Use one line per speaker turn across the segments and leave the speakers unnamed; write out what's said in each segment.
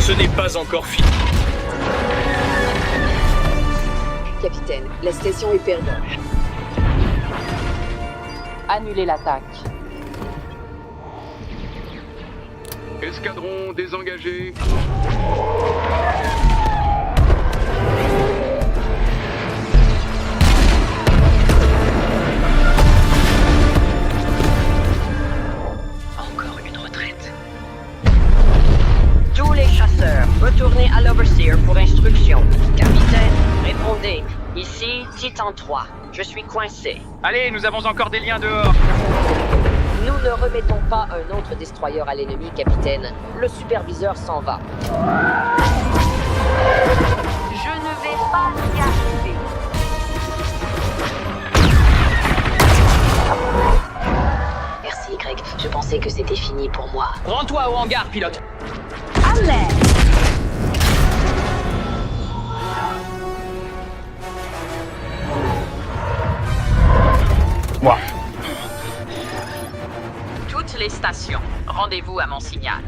Ce n'est pas encore fini.
Capitaine, la station est perdue.
Annulez l'attaque.
Escadron désengagé.
Encore une retraite. Tous les chasseurs, retournez à l'Overseer pour instruction. Capitaine, répondez. Ici, Titan 3. Je suis coincé.
Allez, nous avons encore des liens dehors.
Nous ne remettons pas un autre destroyer à l'ennemi, capitaine. Le superviseur s'en va.
Je ne vais pas y arriver.
Merci, Y. Je pensais que c'était fini pour moi.
Rends-toi au hangar, pilote.
Allez!
Moi.
Toutes les stations, rendez-vous à mon signal.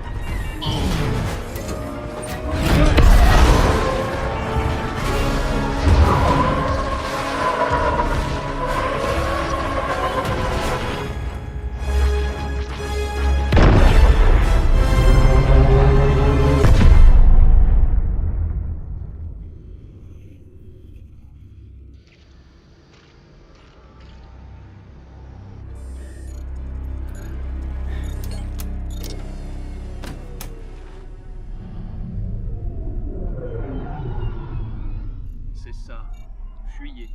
C'est ça. Fuyez.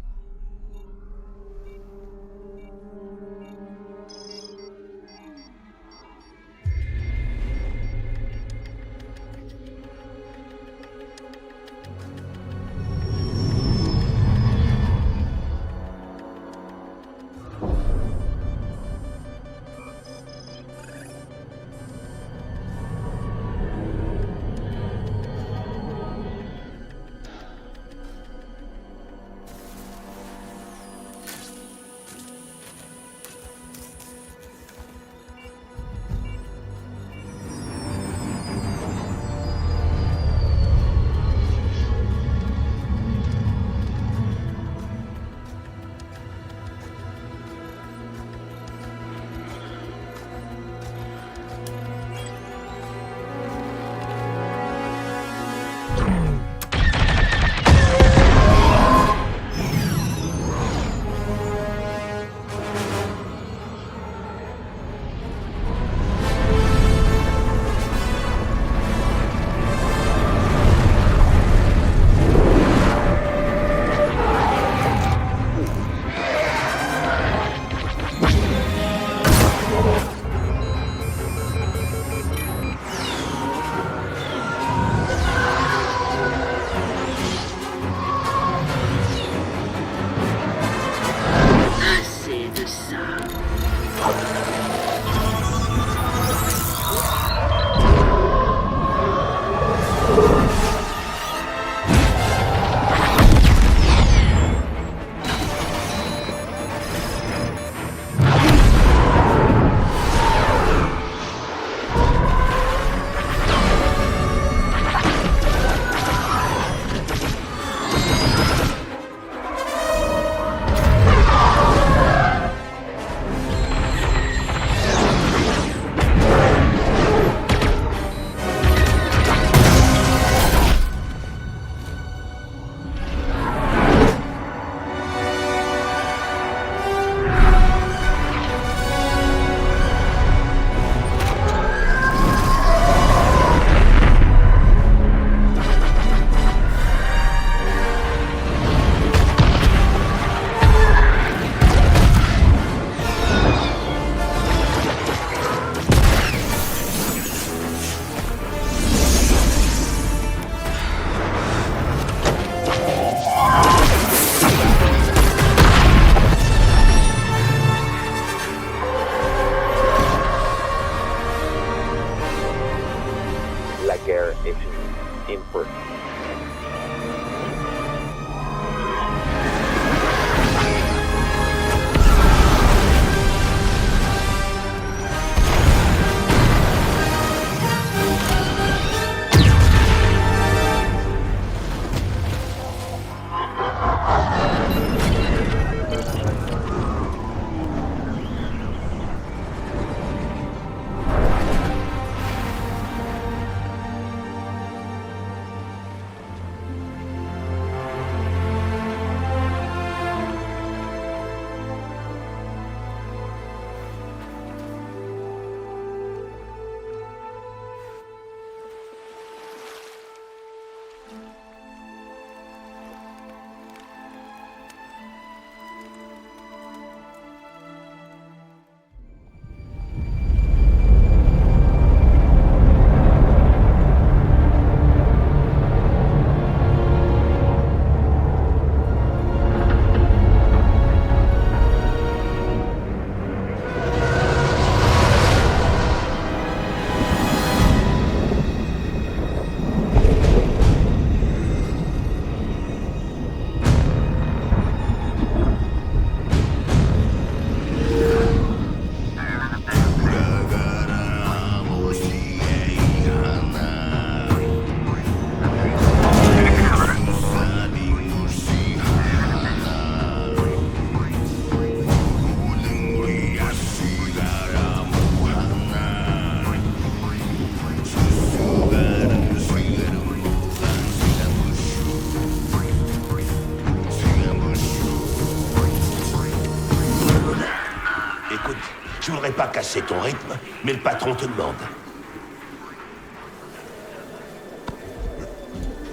forcer ton rythme, mais le patron te demande.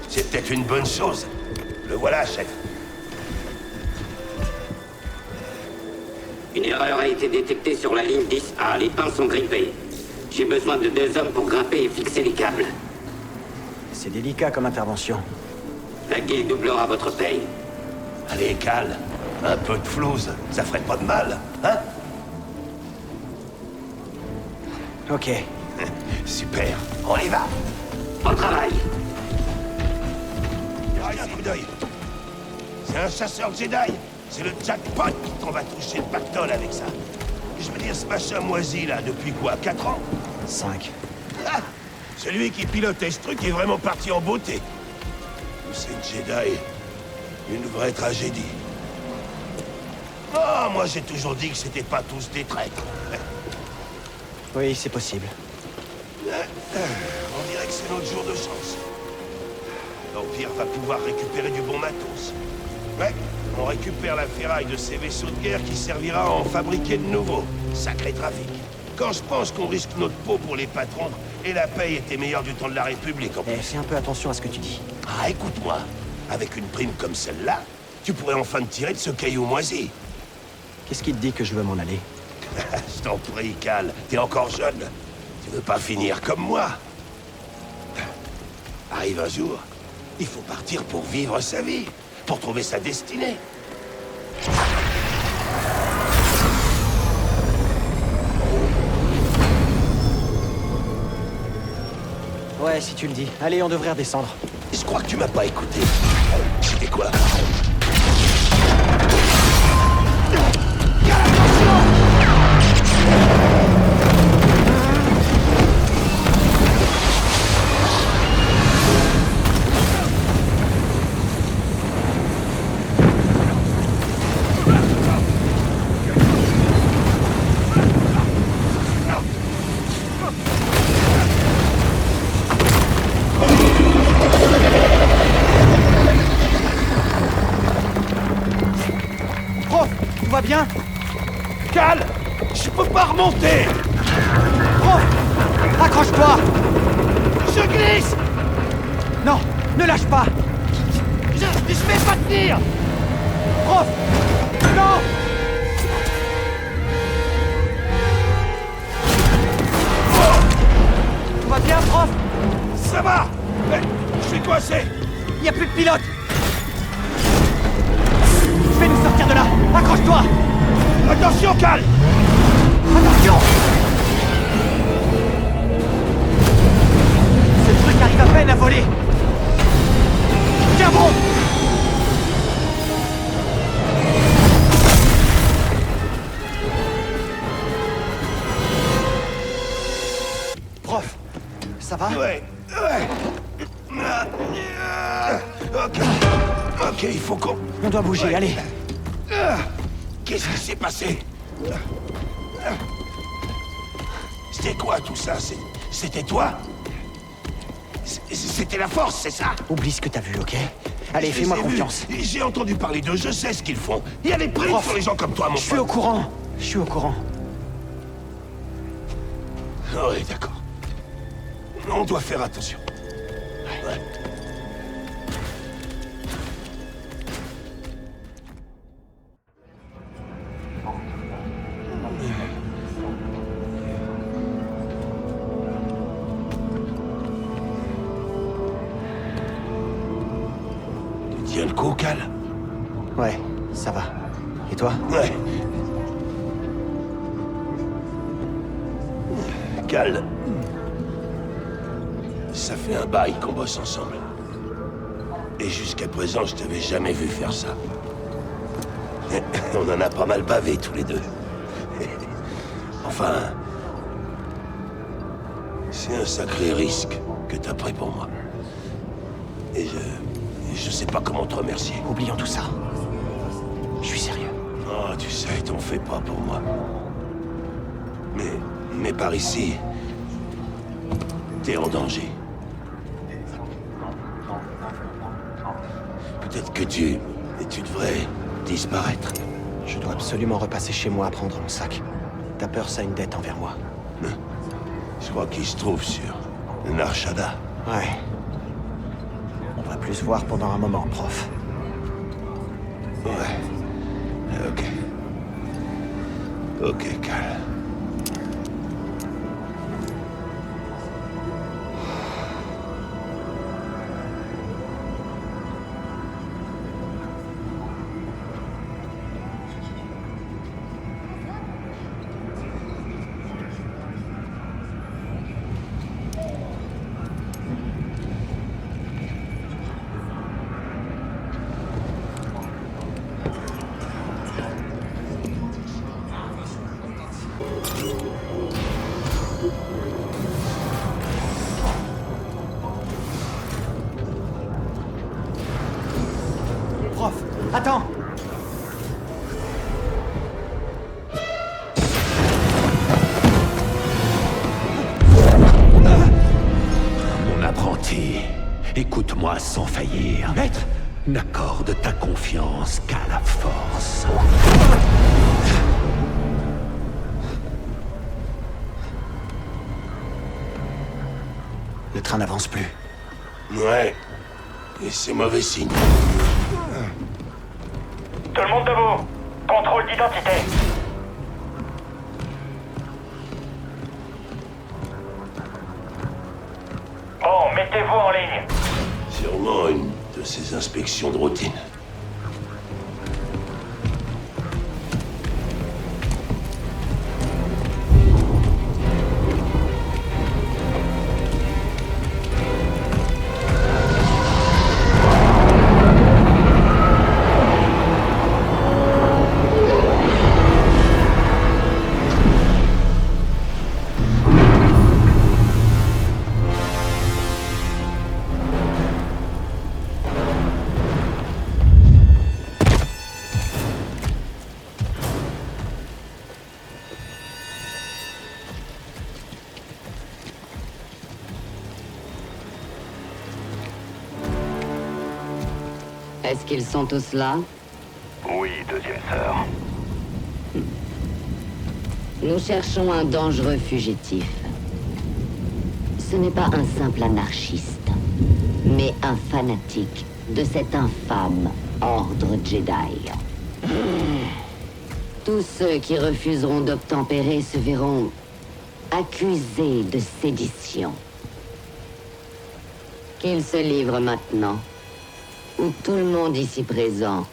C'est peut-être une bonne chose. Le voilà, chef.
Une erreur a été détectée sur la ligne 10A. Les pins sont grippés. J'ai besoin de 2 hommes pour grimper et fixer les câbles.
C'est délicat comme intervention.
La guilde doublera votre paye.
Allez, Cal. Un peu de flouze, ça ferait pas de mal, hein?
Ok.
Super, on y va.
Au travail.
Regarde un coup d'œil. C'est un chasseur Jedi. C'est le jackpot qu'on va toucher le pactole avec ça. Je veux dire, ce machin moisi, là, depuis quoi, 4 ans?
5.
Ah, celui qui pilotait ce truc est vraiment parti en beauté. C'est Jedi. Une vraie tragédie. Oh, moi j'ai toujours dit que c'était pas tous des traîtres.
Oui, c'est possible.
On dirait que c'est notre jour de chance. L'Empire va pouvoir récupérer du bon matos. Ouais, on récupère la ferraille de ces vaisseaux de guerre qui servira à en fabriquer de nouveaux. Sacré trafic. Quand je pense qu'on risque notre peau pour les patrons, et la paye était meilleure du temps de la République en plus.
Fais un peu attention à ce que tu dis.
Ah, écoute-moi. Avec une prime comme celle-là, tu pourrais enfin te tirer de ce caillou moisi.
Qu'est-ce qui te dit que je veux m'en aller?
Je t'en prie, Cal. T'es encore jeune. Tu veux pas finir comme moi. Arrive un jour, il faut partir pour vivre sa vie, pour trouver sa destinée.
Ouais, si tu le dis. Allez, on devrait redescendre.
Je crois que tu m'as pas écouté. C'était quoi?
Tout va bien?
Cal! Je peux pas remonter!
Prof! Accroche-toi!
Je glisse!
Non! Ne lâche pas!
Je vais pas tenir!
Prof! Non! Tout va bien, prof?
Ça va! Mais je suis coincé!
Il n'y a plus de pilote! Je vais nous sortir de là! Accroche-toi!
Attention, Cal!
Attention! Ce truc arrive à peine à voler! Tiens bon! Prof, ça va?
Ouais. Ok. Ok, il faut qu'on...
On doit bouger,
Ouais.
allez!
Qu'est-ce qui s'est passé? C'était quoi tout ça? C'était toi? C'était la force, c'est ça?
Oublie ce que t'as vu, ok? Allez,
Je
fais-moi
les ai vus.
confiance.
J'ai entendu parler d'eux, je sais ce qu'ils font. Il y a des primes
Prof,
sur les gens comme toi, mon
Je suis au
pote.
courant! Je suis au courant.
Oui, d'accord. On doit faire attention. Ouais. Tu tiens le coup, Cal?
Ouais, ça va. Et toi?
Ouais. Cal. Ça fait un bail qu'on bosse ensemble. Et jusqu'à présent, je t'avais jamais vu faire ça. On en a pas mal bavé tous les deux. Enfin... C'est un sacré risque que t'as pris pour moi. Et je sais pas comment te remercier.
Oublions tout ça. Je suis sérieux.
Oh, tu sais, t'en fais pas pour moi. Mais par ici, t'es en danger. Peut-être que tu devrais disparaître.
Je dois absolument repasser chez moi à prendre mon sac. Tappers a une dette envers moi.
Je crois qu'il se trouve sur Narshada.
Ouais. On va plus se voir pendant un moment, prof.
Ouais. Ok. Ok, Cal.
Prof, attends!
Mon apprenti, écoute-moi sans faillir.
Maître!
N'accorde ta confiance qu'à la force.
Le train n'avance plus.
Ouais. Et c'est mauvais signe.
Tout le monde debout. Contrôle d'identité. Bon, mettez-vous en ligne.
Sûrement une de ces inspections de routine.
Est-ce qu'ils sont tous là?
Oui, deuxième sœur.
Nous cherchons un dangereux fugitif. Ce n'est pas un simple anarchiste, mais un fanatique de cet infâme ordre Jedi. Tous ceux qui refuseront d'obtempérer se verront accusés de sédition. Qu'ils se livrent maintenant, ou tout le monde ici présent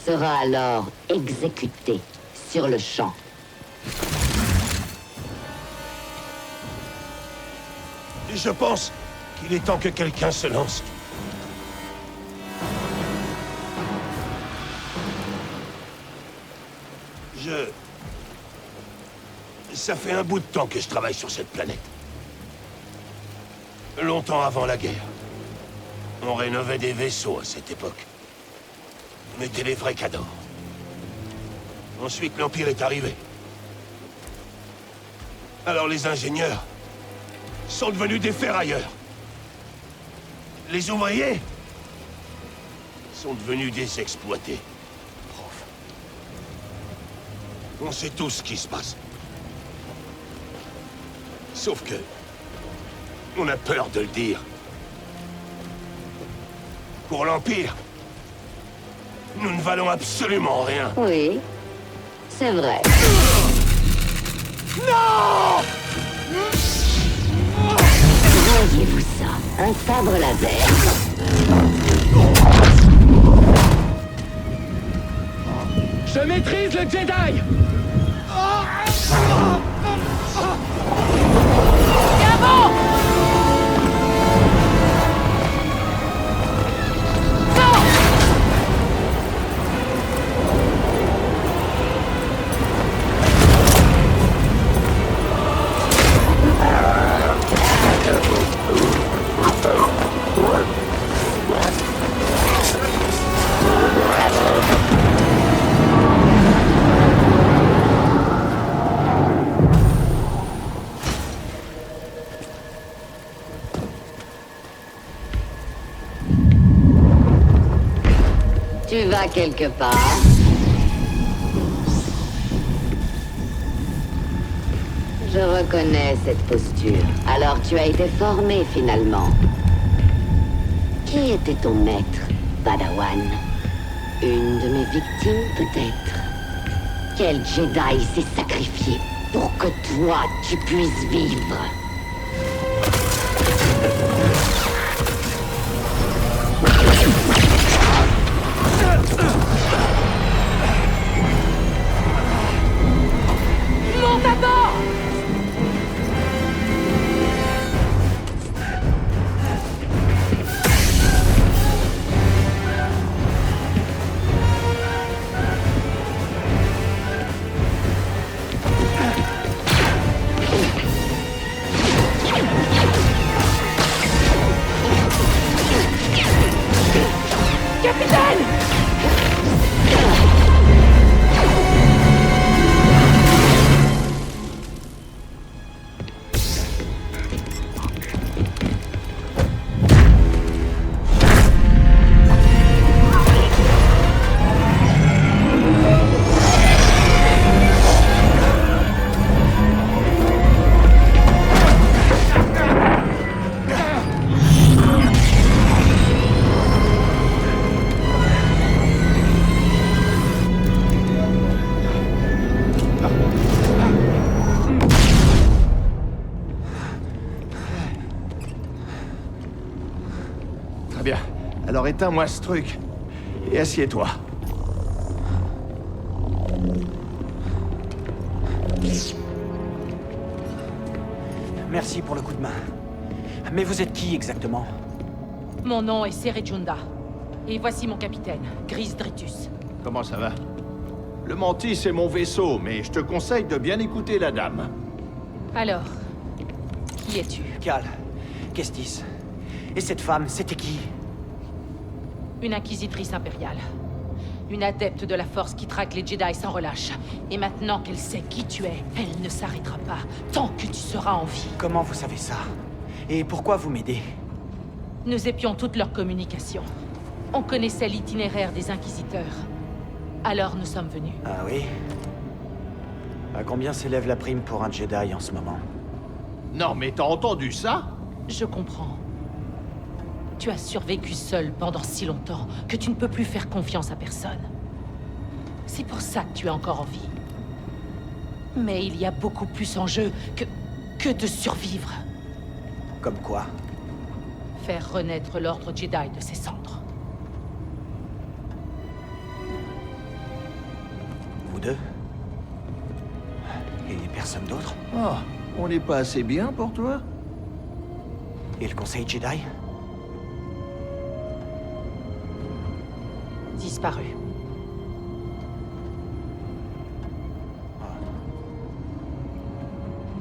sera alors exécuté sur le champ.
Je pense qu'il est temps que quelqu'un se lance. Ça fait un bout de temps que je travaille sur cette planète. Longtemps avant la guerre. On rénovait des vaisseaux à cette époque. On était les vrais cadors. Ensuite, l'Empire est arrivé. Alors les ingénieurs sont devenus des ferrailleurs. Les ouvriers sont devenus des exploités. Prof. On sait tous ce qui se passe. Sauf que... on a peur de le dire. Pour l'Empire, nous ne valons absolument rien.
Oui, c'est vrai.
Non!
Voyez-vous ça? Un sabre laser.
Je maîtrise le Jedi!
Tu vas quelque part? Je reconnais cette posture. Alors tu as été formé finalement. Qui était ton maître, Padawan? Une de mes victimes, peut-être? Quel Jedi s'est sacrifié pour que toi, tu puisses vivre?
Monte à bord!
Bien. Alors éteins-moi ce truc. Et assieds-toi.
Merci pour le coup de main. Mais vous êtes qui exactement?
Mon nom est Serejunda. Et voici mon capitaine, Gris Dritus.
Comment ça va? Le Mantis, c'est mon vaisseau, mais je te conseille de bien écouter la dame.
Alors, qui es-tu?
Cal, Kestis. Et cette femme, c'était qui?
Une inquisitrice impériale. Une adepte de la force qui traque les Jedi sans relâche. Et maintenant qu'elle sait qui tu es, elle ne s'arrêtera pas tant que tu seras en vie.
Comment vous savez ça? Et pourquoi vous m'aidez?
Nous épions toute leur communication. On connaissait l'itinéraire des Inquisiteurs. Alors nous sommes venus.
Ah oui? À combien s'élève la prime pour un Jedi en ce moment?
Non, mais t'as entendu ça?
Je comprends. Tu as survécu seul pendant si longtemps que tu ne peux plus faire confiance à personne. C'est pour ça que tu es encore en vie. Mais il y a beaucoup plus en jeu que de survivre.
Comme quoi?
Faire renaître l'ordre Jedi de ses cendres.
Vous deux? Et personne d'autre?
Oh, on n'est pas assez bien pour toi?
Et le Conseil Jedi?
Disparu.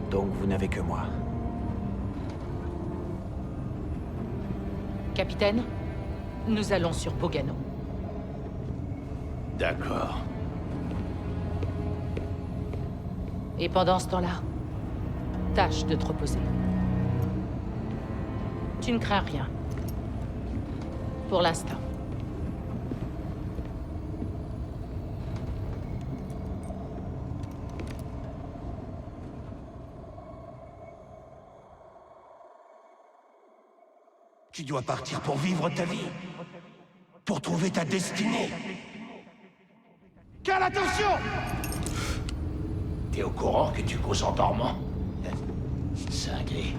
Donc vous n'avez que moi.
Capitaine, nous allons sur Bogano.
D'accord.
Et pendant ce temps-là, tâche de te reposer. Tu ne crains rien. Pour l'instant.
Tu dois partir pour vivre ta vie. Pour trouver ta destinée.
Cal, attention!
T'es au courant que tu causes en dormant? Cinglé.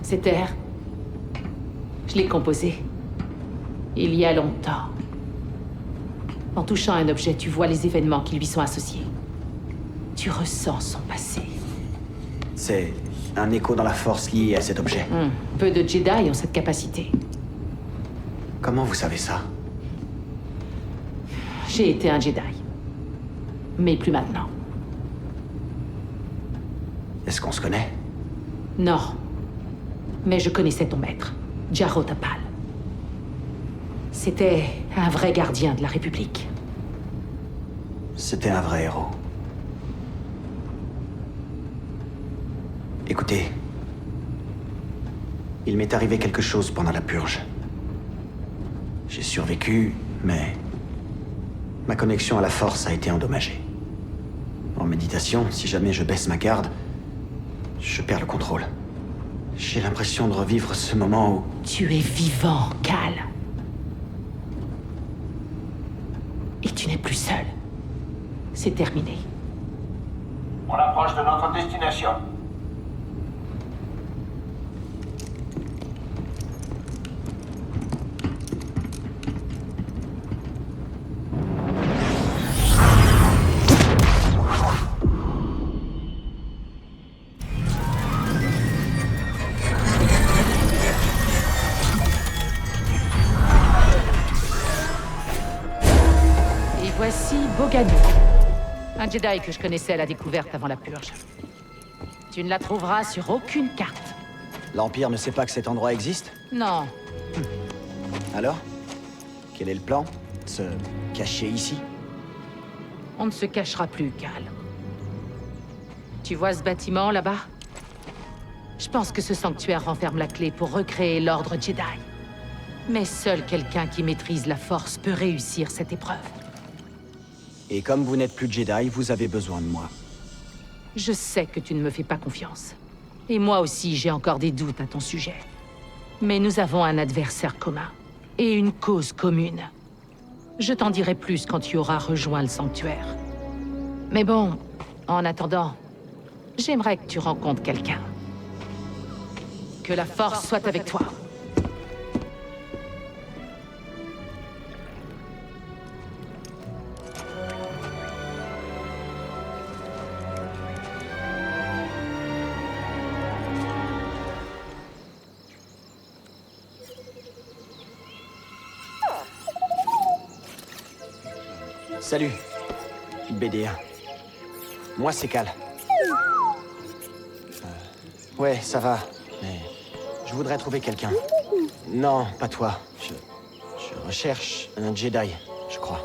Cet air, je l'ai composé il y a longtemps. En touchant un objet, tu vois les événements qui lui sont associés. Tu ressens son passé.
C'est un écho dans la force lié à cet objet.
Peu de Jedi ont cette capacité.
Comment vous savez ça?
J'ai été un Jedi. Mais plus maintenant.
Est-ce qu'on se connaît?
Non. Mais je connaissais ton maître, Jaro Tapal. C'était un vrai gardien de la République.
C'était un vrai héros. Écoutez, il m'est arrivé quelque chose pendant la purge. J'ai survécu, mais ma connexion à la Force a été endommagée. En méditation, si jamais je baisse ma garde, je perds le contrôle. J'ai l'impression de revivre ce moment où...
Tu es vivant, Cal. Et tu n'es plus seul. C'est terminé.
On approche de notre destination.
Voici Bogano, un Jedi que je connaissais à la découverte avant la purge. Tu ne la trouveras sur aucune carte.
L'Empire ne sait pas que cet endroit existe?
Non.
Alors? Quel est le plan? Se cacher ici?
On ne se cachera plus, Cal. Tu vois ce bâtiment là-bas? Je pense que ce sanctuaire renferme la clé pour recréer l'ordre Jedi. Mais seul quelqu'un qui maîtrise la Force peut réussir cette épreuve.
Et comme vous n'êtes plus Jedi, vous avez besoin de moi.
Je sais que tu ne me fais pas confiance. Et moi aussi, j'ai encore des doutes à ton sujet. Mais nous avons un adversaire commun. Et une cause commune. Je t'en dirai plus quand tu auras rejoint le sanctuaire. Mais bon, en attendant, j'aimerais que tu rencontres quelqu'un. Que la Force soit avec toi.
Salut, BD1. Moi, c'est Cal. Ouais, ça va, mais je voudrais trouver quelqu'un. Non, pas toi. Je recherche un Jedi, je crois.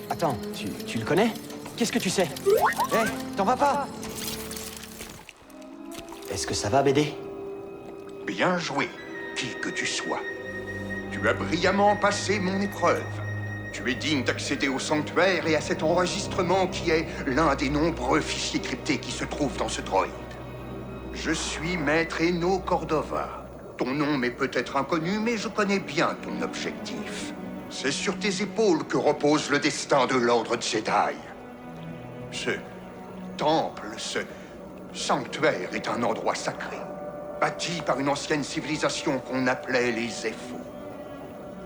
Attends, tu le connais? Qu'est-ce que tu sais? Hé, t'en vas pas? Est-ce que ça va, BD?
Bien joué, qui que tu sois. Tu as brillamment passé mon épreuve. Tu es digne d'accéder au sanctuaire et à cet enregistrement qui est l'un des nombreux fichiers cryptés qui se trouvent dans ce droïde. Je suis Maître Eno Cordova. Ton nom m'est peut-être inconnu, mais je connais bien ton objectif. C'est sur tes épaules que repose le destin de l'ordre Jedi. Ce temple, ce sanctuaire est un endroit sacré, bâti par une ancienne civilisation qu'on appelait les Zeffo.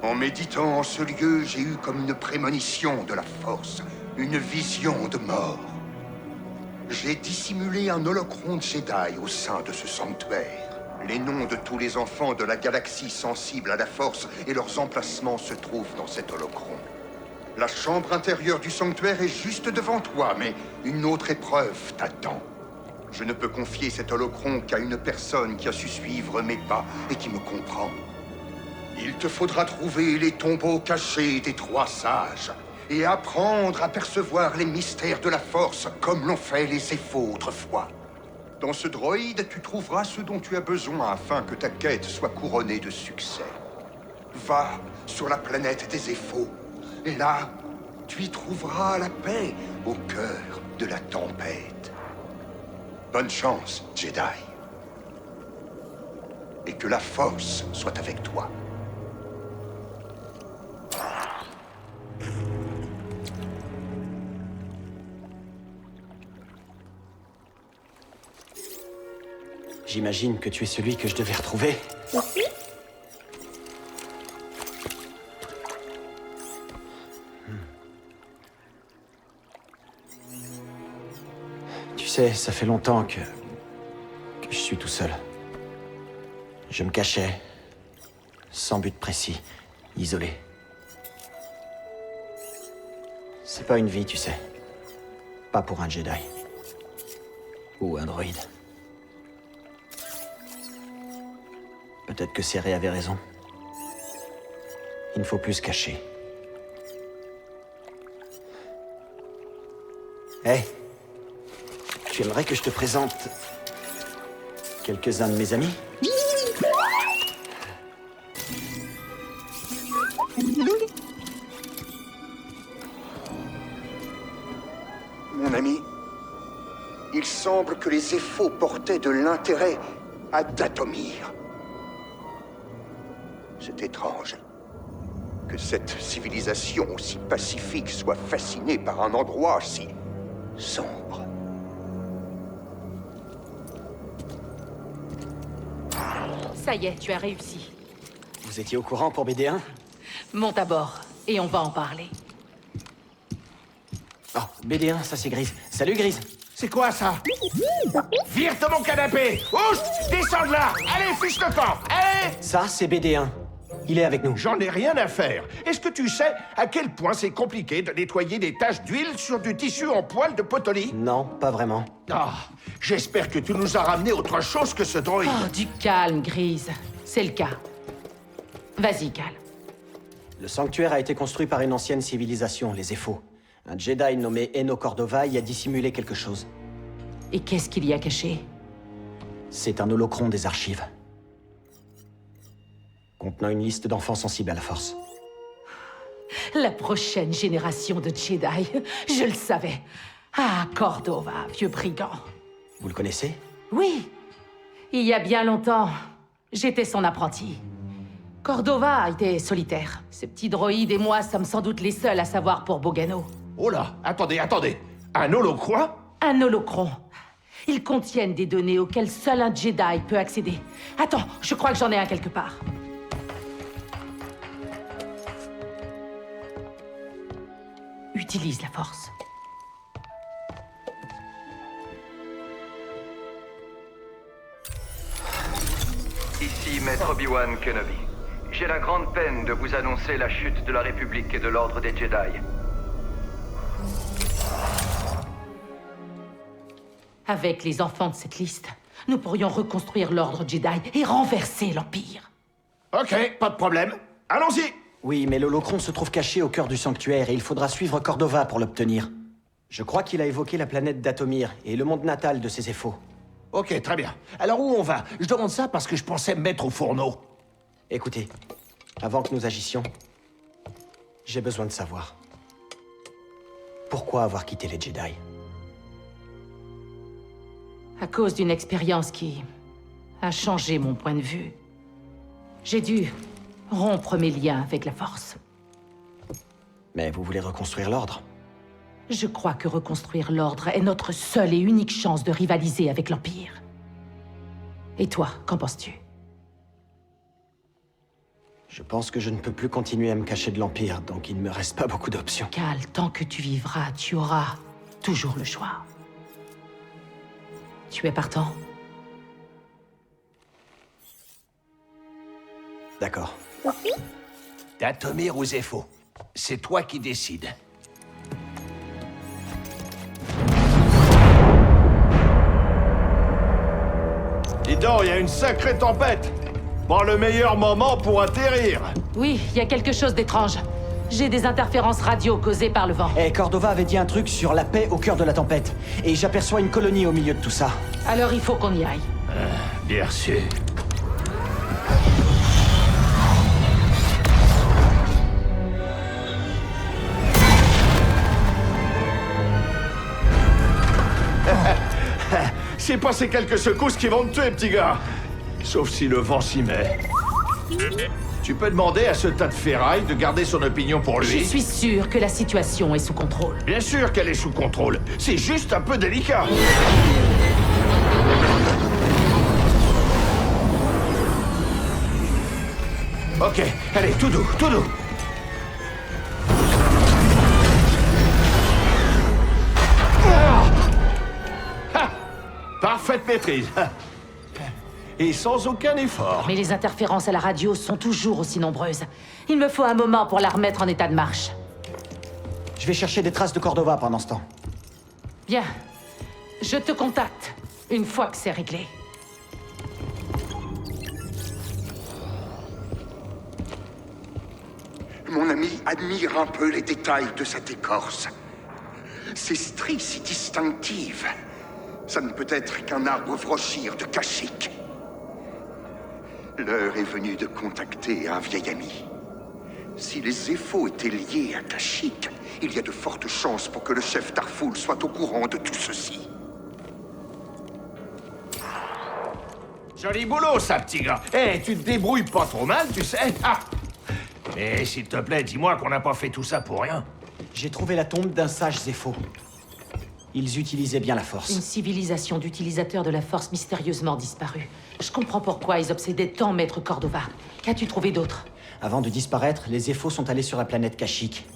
En méditant en ce lieu, j'ai eu comme une prémonition de la Force, une vision de mort. J'ai dissimulé un holocron Jedi au sein de ce sanctuaire. Les noms de tous les enfants de la galaxie sensibles à la Force et leurs emplacements se trouvent dans cet holocron. La chambre intérieure du sanctuaire est juste devant toi, mais une autre épreuve t'attend. Je ne peux confier cet holocron qu'à une personne qui a su suivre mes pas et qui me comprend. Il te faudra trouver les tombeaux cachés des 3 sages et apprendre à percevoir les mystères de la Force comme l'ont fait les Zeffo autrefois. Dans ce droïde, tu trouveras ce dont tu as besoin afin que ta quête soit couronnée de succès. Va sur la planète des Zeffo, et là, tu y trouveras la paix au cœur de la tempête. Bonne chance, Jedi. Et que la Force soit avec toi.
J'imagine que tu es celui que je devais retrouver. Tu sais, ça fait longtemps que je suis tout seul. Je me cachais, sans but précis, isolé. C'est pas une vie, tu sais. Pas pour un Jedi. Ou un droïde. Peut-être que Céré avait raison. Il ne faut plus se cacher. Hé, tu aimerais que je te présente quelques-uns de mes amis?
Mon ami, il semble que les Zeffo portaient de l'intérêt à Dathomir. C'est étrange que cette civilisation aussi pacifique soit fascinée par un endroit si sombre.
Ça y est, tu as réussi.
Vous étiez au courant pour BD1?
Monte à bord, et on va en parler.
Oh, BD1, ça c'est Grise. Salut Grise.
C'est quoi ça? Vire de mon canapé! Ouch! Descends de là! Allez, fiche le camp! Allez!
Ça c'est BD1. Il est avec nous.
J'en ai rien à faire. Est-ce que tu sais à quel point c'est compliqué de nettoyer des taches d'huile sur du tissu en poil de potolie?
Non, pas vraiment.
Ah, j'espère que tu nous as ramené autre chose que ce droïde.
Oh, du calme, Grise. C'est le cas. Vas-y, Cal.
Le sanctuaire a été construit par une ancienne civilisation, les Zeffo. Un Jedi nommé Eno Cordova y a dissimulé quelque chose.
Et qu'est-ce qu'il y a caché?
C'est un holocron des archives. Contenant une liste d'enfants sensibles à la Force.
La prochaine génération de Jedi. Je le savais. Ah, Cordova, vieux brigand.
Vous le connaissez?
Oui. Il y a bien longtemps, j'étais son apprenti. Cordova était solitaire. Ce petit droïde et moi sommes sans doute les seuls à savoir pour Bogano.
Oh là, attendez. Un holocron?
Un holocron. Ils contiennent des données auxquelles seul un Jedi peut accéder. Attends, je crois que j'en ai un quelque part. Utilise la force.
Ici Maître Obi-Wan Kenobi. J'ai la grande peine de vous annoncer la chute de la République et de l'Ordre des Jedi.
Avec les enfants de cette liste, nous pourrions reconstruire l'Ordre Jedi et renverser l'Empire.
Ok, pas de problème. Allons-y!
Oui, mais l'holocron se trouve caché au cœur du sanctuaire et il faudra suivre Cordova pour l'obtenir. Je crois qu'il a évoqué la planète Dathomir et le monde natal de ses Zeffo.
Ok, très bien. Alors où on va? Je demande ça parce que je pensais me mettre au fourneau.
Écoutez, avant que nous agissions, j'ai besoin de savoir. Pourquoi avoir quitté les Jedi?
À cause d'une expérience qui a changé mon point de vue. J'ai dû rompre mes liens avec la Force.
Mais vous voulez reconstruire l'Ordre?
Je crois que reconstruire l'Ordre est notre seule et unique chance de rivaliser avec l'Empire. Et toi, qu'en penses-tu?
Je pense que je ne peux plus continuer à me cacher de l'Empire, donc il ne me reste pas beaucoup d'options.
Cal, tant que tu vivras, tu auras toujours le choix. Tu es partant?
D'accord.
Dathomir ou Zeffo, c'est toi qui décides. Dis donc, il y a une sacrée tempête. Pas le meilleur moment pour atterrir.
Oui, il y a quelque chose d'étrange. J'ai des interférences radio causées par le vent.
Eh, Cordova avait dit un truc sur la paix au cœur de la tempête. Et j'aperçois une colonie au milieu de tout ça.
Alors il faut qu'on y aille.
Bien sûr. C'est pas ces quelques secousses qui vont te tuer, petit gars. Sauf si le vent s'y met. Tu peux demander à ce tas de ferraille de garder son opinion pour lui.
Je suis sûr que la situation est sous contrôle.
Bien sûr qu'elle est sous contrôle. C'est juste un peu délicat. Ok, allez, tout doux, tout doux. Ah, parfaite maîtrise. et sans aucun effort.
Mais les interférences à la radio sont toujours aussi nombreuses. Il me faut un moment pour la remettre en état de marche.
Je vais chercher des traces de Cordova pendant ce temps.
Bien. Je te contacte une fois que c'est réglé.
Mon ami admire un peu les détails de cette écorce. Ces stries si distinctives. Ça ne peut être qu'un arbre vrochir de Kashyyyk. L'heure est venue de contacter un vieil ami. Si les Zeffo étaient liés à Kashyyyk, il y a de fortes chances pour que le chef Tarful soit au courant de tout ceci.
Joli boulot, ça, petit gars. Eh, tu te débrouilles pas trop mal, tu sais. Ah. Mais s'il te plaît, dis-moi qu'on n'a pas fait tout ça pour rien.
J'ai trouvé la tombe d'un sage Zeffo. Ils utilisaient bien la Force.
Une civilisation d'utilisateurs de la Force mystérieusement disparue. Je comprends pourquoi ils obsédaient tant Maître Cordova. Qu'as-tu trouvé d'autre?
Avant de disparaître, les Zeffo sont allés sur la planète Kashyyyk.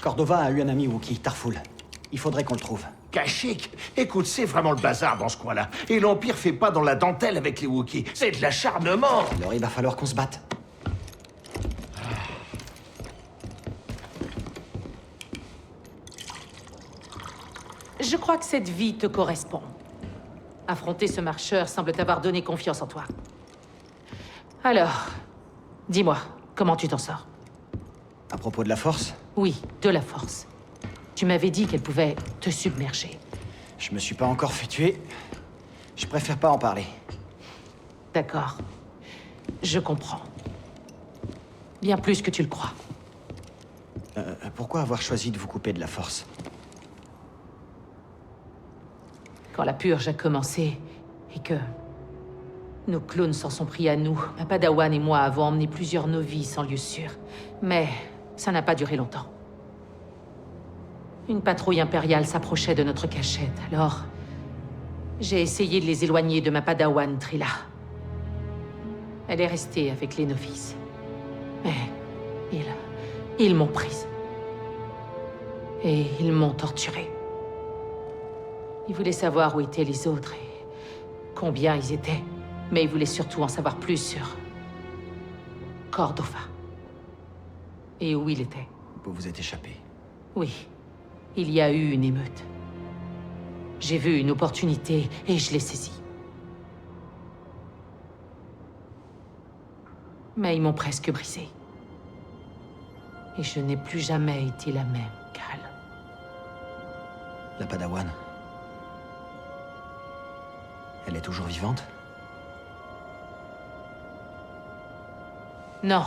Cordova a eu un ami Wookiee, Tarful. Il faudrait qu'on le trouve.
Kashyyyk? Écoute, c'est vraiment le bazar dans ce coin-là. Et l'Empire fait pas dans la dentelle avec les Wookiees. C'est de l'acharnement.
Alors il va falloir qu'on se batte.
Je crois que cette vie te correspond. Affronter ce marcheur semble t'avoir donné confiance en toi. Alors, dis-moi, comment tu t'en sors?
À propos de la Force?
Oui, de la Force. Tu m'avais dit qu'elle pouvait te submerger.
Je me suis pas encore fait tuer. Je préfère pas en parler.
D'accord. Je comprends. Bien plus que tu le crois.
Pourquoi avoir choisi de vous couper de la Force?
Quand la purge a commencé, et que nos clones s'en sont pris à nous, ma padawan et moi avons emmené plusieurs novices en lieu sûr. Mais ça n'a pas duré longtemps. Une patrouille impériale s'approchait de notre cachette, alors j'ai essayé de les éloigner de ma padawan Trilla. Elle est restée avec les novices. Mais ils m'ont prise. Et ils m'ont torturée. Ils voulaient savoir où étaient les autres et combien ils étaient. Mais ils voulaient surtout en savoir plus sur Cordova. Et où il était.
Vous vous êtes échappé.
Oui. Il y a eu une émeute. J'ai vu une opportunité et je l'ai saisie. Mais ils m'ont presque brisée. Et je n'ai plus jamais été la même, Cal.
La padawan. Elle est toujours vivante?
Non.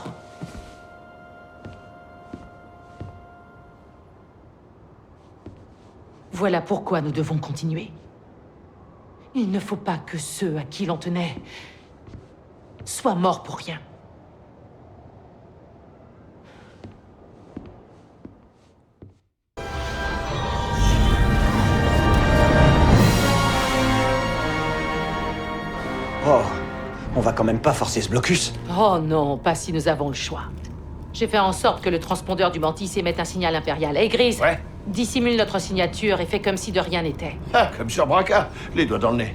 Voilà pourquoi nous devons continuer. Il ne faut pas que ceux à qui l'on tenait soient morts pour rien.
Oh, on va quand même pas forcer ce blocus.
Oh non, pas si nous avons le choix. J'ai fait en sorte que le transpondeur du Mantis émette un signal impérial. Hey, Grise,
ouais.
Dissimule notre signature et fais comme si de rien n'était.
Ah, comme sur Braca, les doigts dans le nez.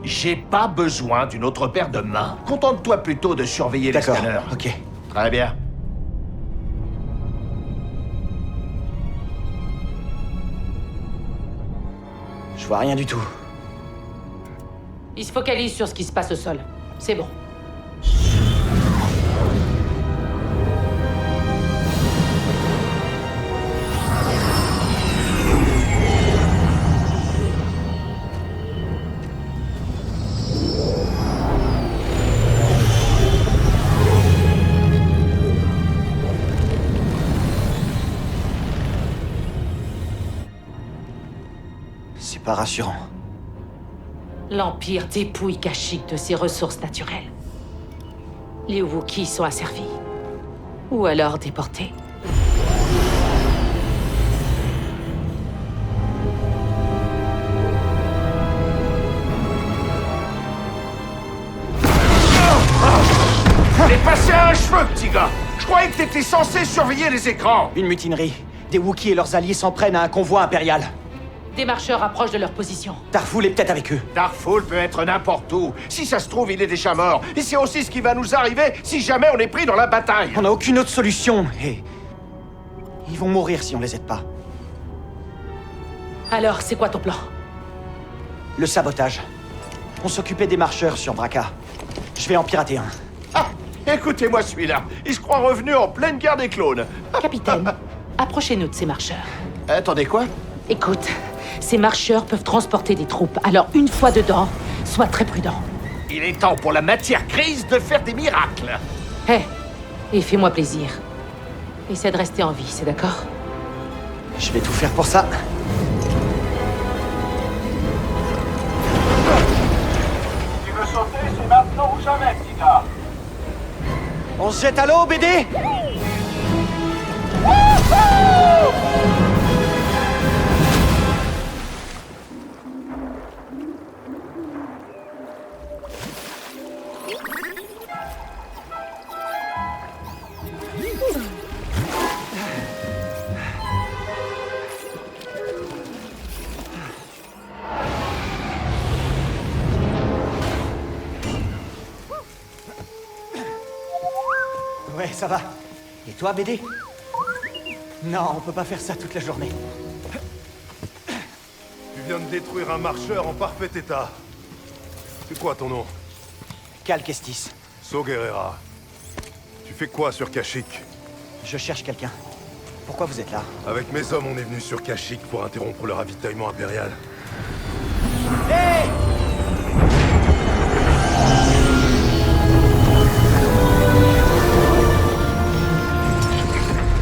J'ai pas besoin d'une autre paire de mains. Contente-toi plutôt de surveiller les scanners.
D'accord, ok.
Très bien.
Je vois rien du tout.
Il se focalise sur ce qui se passe au sol. C'est bon.
C'est pas rassurant.
L'Empire dépouille Kashyyyk de ses ressources naturelles. Les Wookiees sont asservis. Ou alors déportés.
T'es passé à un cheveu, petit gars. Je croyais que t'étais censé surveiller les écrans.
Une mutinerie. Des Wookiees et leurs alliés s'en prennent à un convoi impérial.
Des marcheurs approchent de leur position.
Tarful est peut-être avec eux.
Tarful peut être n'importe où. Si ça se trouve, il est déjà mort. Et c'est aussi ce qui va nous arriver si jamais on est pris dans la bataille.
On n'a aucune autre solution, et... ils vont mourir si on les aide pas.
Alors, c'est quoi ton plan?
Le sabotage. On s'occupait des marcheurs sur Braca. Je vais en pirater un.
Ah, écoutez-moi celui-là. Il se croit revenu en pleine guerre des clones.
Capitaine, approchez-nous de ces marcheurs.
Attendez, quoi?
Écoute, ces marcheurs peuvent transporter des troupes, alors une fois dedans, sois très prudent.
Il est temps pour la matière grise de faire des miracles.
Hé, et fais-moi plaisir. Essaie de rester en vie, c'est d'accord?
Je vais tout faire pour ça.
Tu veux sauter, c'est maintenant ou jamais, petit gars.
On se jette à l'eau, BD? Ouais, ça va. Et toi, BD? Non, on peut pas faire ça toute la journée.
Tu viens de détruire un marcheur en parfait état. C'est quoi ton nom?
Cal Kestis.
So Guerrera. Tu fais quoi sur Kashyyyk?
Je cherche quelqu'un. Pourquoi vous êtes là?
Avec mes hommes, on est venu sur Kashyyyk pour interrompre le ravitaillement impérial.
Hey!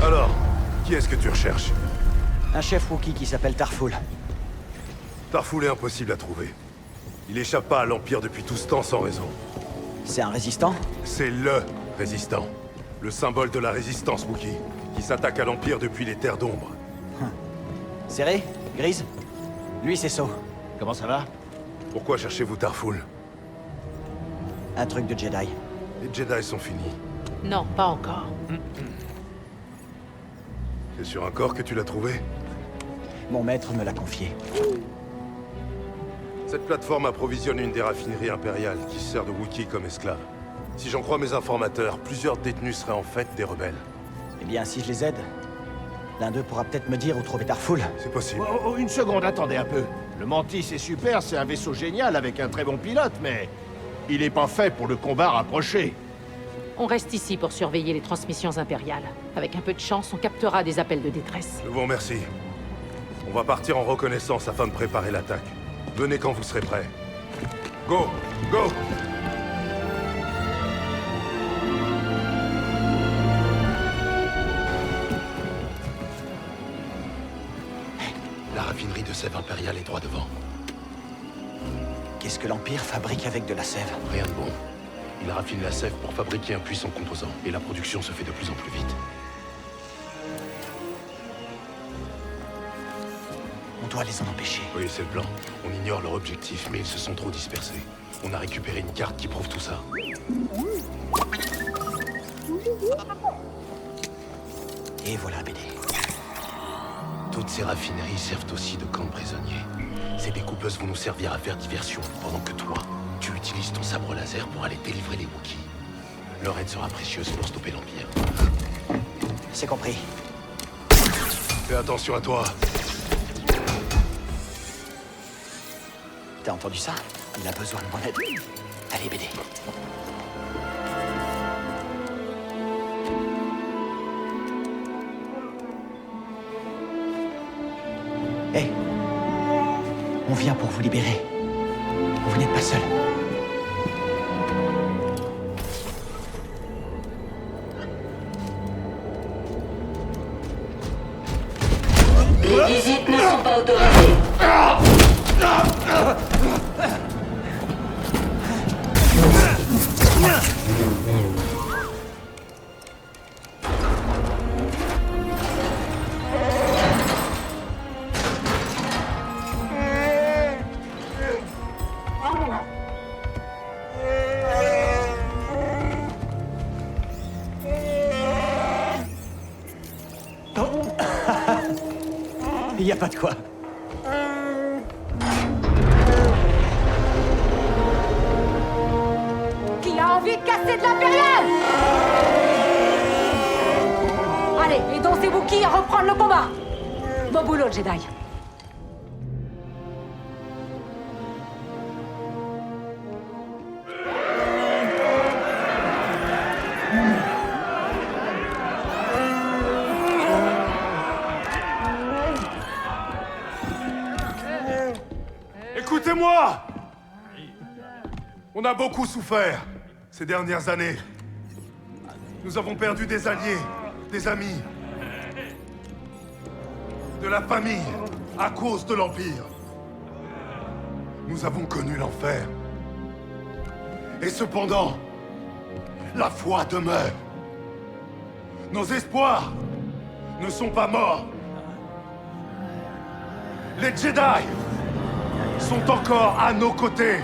Alors, qui est-ce que tu recherches?
Un chef Wookiee qui s'appelle Tarful.
Tarful est impossible à trouver. Il échappe pas à l'Empire depuis tout ce temps sans raison.
C'est un résistant?
C'est LE résistant. Le symbole de la résistance Wookiee, qui s'attaque à l'Empire depuis les Terres d'Ombre.
Serré? Grise? Lui, c'est So.
Comment ça va?
Pourquoi cherchez-vous Tarful?
Un truc de Jedi.
Les Jedi sont finis.
Non, pas encore.
C'est sur un corps que tu l'as trouvé?
Mon maître me l'a confié.
Cette plateforme approvisionne une des raffineries impériales qui sert de Wookiee comme esclave. Si j'en crois mes informateurs, plusieurs détenus seraient en fait des rebelles.
Eh bien, si je les aide, l'un d'eux pourra peut-être me dire où trouver Tarful.
C'est possible.
Oh, une seconde, attendez un peu. Le Mantis c'est super, c'est un vaisseau génial avec un très bon pilote, mais... il est pas fait pour le combat rapproché.
On reste ici pour surveiller les transmissions impériales. Avec un peu de chance, on captera des appels de détresse.
Je vous remercie. On va partir en reconnaissance afin de préparer l'attaque. Venez quand vous serez prêts. Go! Go!
La raffinerie de sève impériale est droit devant.
Qu'est-ce que l'Empire fabrique avec de la sève?
Rien de bon. Il raffine la sève pour fabriquer un puissant composant, et la production se fait de plus en plus vite.
On doit les en empêcher.
Oui, c'est le plan. On ignore leur objectif, mais ils se sont trop dispersés. On a récupéré une carte qui prouve tout ça.
Et voilà, BD.
Toutes ces raffineries servent aussi de camp de prisonniers. Ces découpeuses vont nous servir à faire diversion, pendant que toi, tu utilises ton sabre laser pour aller délivrer les Wookiees. Leur aide sera précieuse pour stopper l'Empire.
C'est compris.
Fais attention à toi.
T'as entendu ça? Il a besoin de mon aide. Allez, BD. Hé! On vient pour vous libérer. Vous n'êtes pas seul.
Les visites ne sont pas autorisées.
Il n'y a pas de quoi.
c'est de l'impérial! Allez, aidons ces Wookiees à reprendre le combat! Bon boulot, Jedi.
Écoutez-moi! On a beaucoup souffert ces dernières années. Nous avons perdu des alliés, des amis, de la famille à cause de l'Empire. Nous avons connu l'enfer. Et cependant, la foi demeure. Nos espoirs ne sont pas morts. Les Jedi sont encore à nos côtés.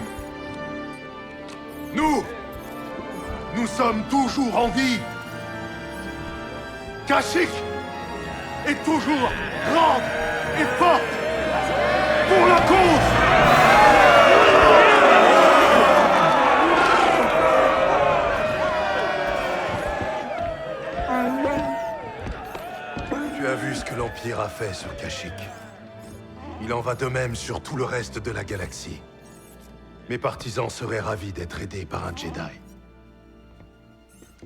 Nous sommes toujours en vie. Kashyyyk est toujours grande et forte pour la cause. Tu as vu ce que l'Empire a fait sur Kashyyyk. Il en va de même sur tout le reste de la galaxie. Mes partisans seraient ravis d'être aidés par un Jedi.